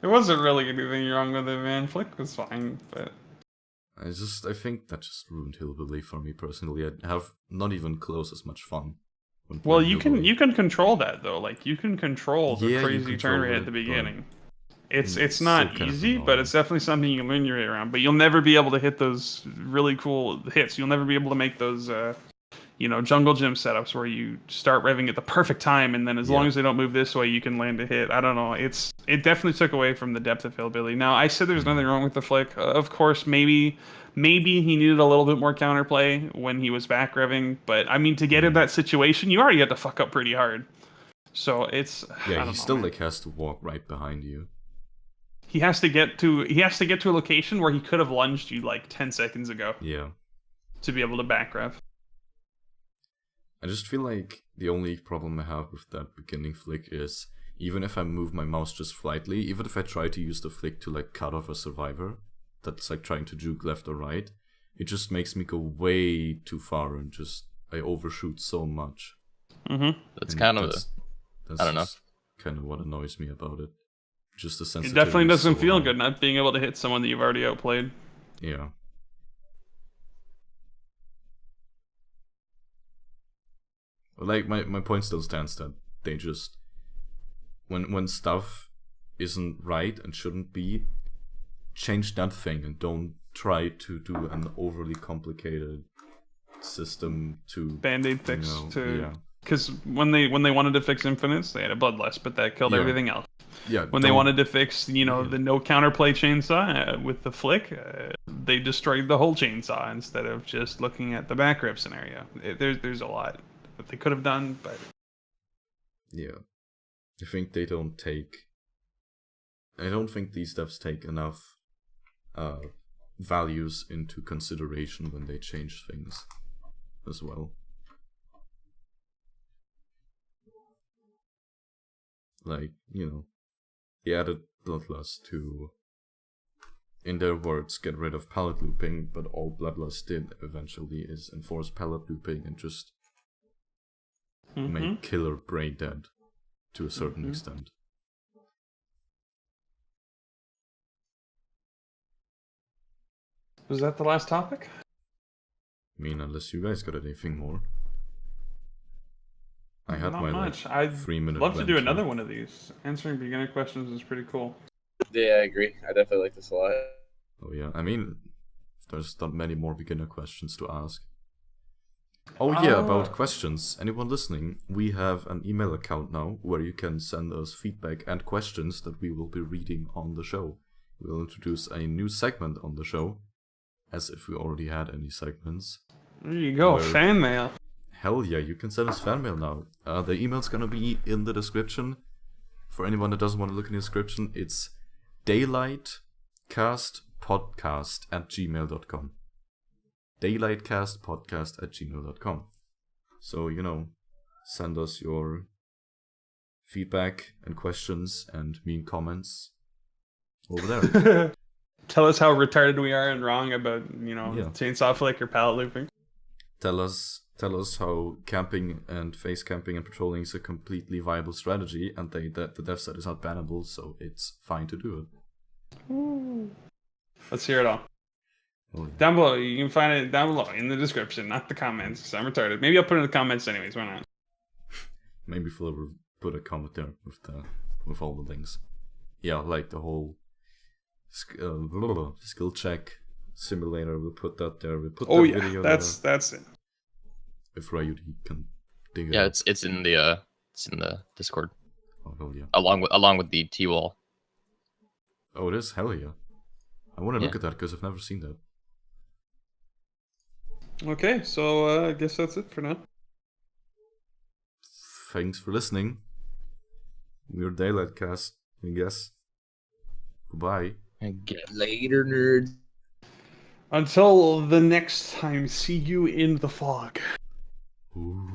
There wasn't really anything wrong with it, man. Flick was fine, but... I think that just ruined Hillbilly for me, personally. I have not even close as much fun. Well, you can control that, though. Like, you can control the crazy turn rate at the beginning. It's not easy, but it's definitely something you can learn your way around. But you'll never be able to hit those really cool hits. You'll never be able to make those, jungle gym setups where you start revving at the perfect time, and then as long as they don't move this way, you can land a hit. I don't know. It definitely took away from the depth of Hillbilly. Now, I said there's nothing wrong with the flick. Of course, maybe he needed a little bit more counterplay when he was back revving. But I mean, to get in that situation, you already had to fuck up pretty hard. So it's he still has to walk right behind you. He has to get to a location where he could have lunged you like 10 seconds ago. Yeah. To be able to back rev. I just feel like the only problem I have with that beginning flick is even if I move my mouse just slightly, even if I try to use the flick to like cut off a survivor that's like trying to juke left or right, it just makes me go way too far and I overshoot so much. Mm-hmm. That's kind of I don't know. Kind of what annoys me about it. Just the sensitivity. It definitely doesn't feel good not being able to hit someone that you've already outplayed. Yeah. Like my point still stands that they just when stuff isn't right and shouldn't be, change that thing and don't try to do an overly complicated system to Band-Aid fix because when they wanted to fix infinites, they had a bloodlust, but that killed everything else. Yeah. When they wanted to fix, the no counterplay chainsaw with the flick, they destroyed the whole chainsaw instead of just looking at the back rev scenario. There's a lot that they could have done, but yeah, I think they don't take. I don't think these devs take enough values into consideration when they change things as well. Like, they added Bloodlust to, in their words, get rid of pallet looping, but all Bloodlust did eventually is enforce pallet looping and just make killer brain dead to a certain extent. Was that the last topic? I mean, unless you guys got anything more. I had Not my much. I'd 3-minute love to do another one of these. Answering beginner questions is pretty cool. Yeah, I agree. I definitely like this a lot. Oh yeah, I mean, there's not many more beginner questions to ask. Oh yeah, about questions. Anyone listening, we have an email account now where you can send us feedback and questions that we will be reading on the show. We'll introduce a new segment on the show, as if we already had any segments. There you go, fan mail. Hell yeah, you can send us fan mail now. The email's gonna be in the description. For anyone that doesn't want to look in the description, it's daylightcastpodcast@gmail.com. Daylightcastpodcast@gmail.com. So, send us your feedback and questions and mean comments over there. Tell us how retarded we are and wrong about, chainsaw flick or pallet looping. Tell us how camping and face camping and patrolling is a completely viable strategy, and that the dev set is not bannable, so it's fine to do it. Ooh. Let's hear it all. Oh, yeah. Down below, you can find it down below in the description, not the comments, because I'm retarded. Maybe I'll put it in the comments anyways, why not? Maybe Phil will put a comment there with all the links. Yeah, like the whole skill check simulator, we'll put that there. We'll put video that's there. That's it. If Ryuji can dig it. Yeah, it's in the Discord. Oh hell yeah. Along with the T-wall. Oh, it is? Hell yeah. I want to look at that because I've never seen that. Okay, so I guess that's it for now. Thanks for listening. We're Daylightcast, I guess. Goodbye. Later, nerds. Until the next time, see you in the fog. Ooh.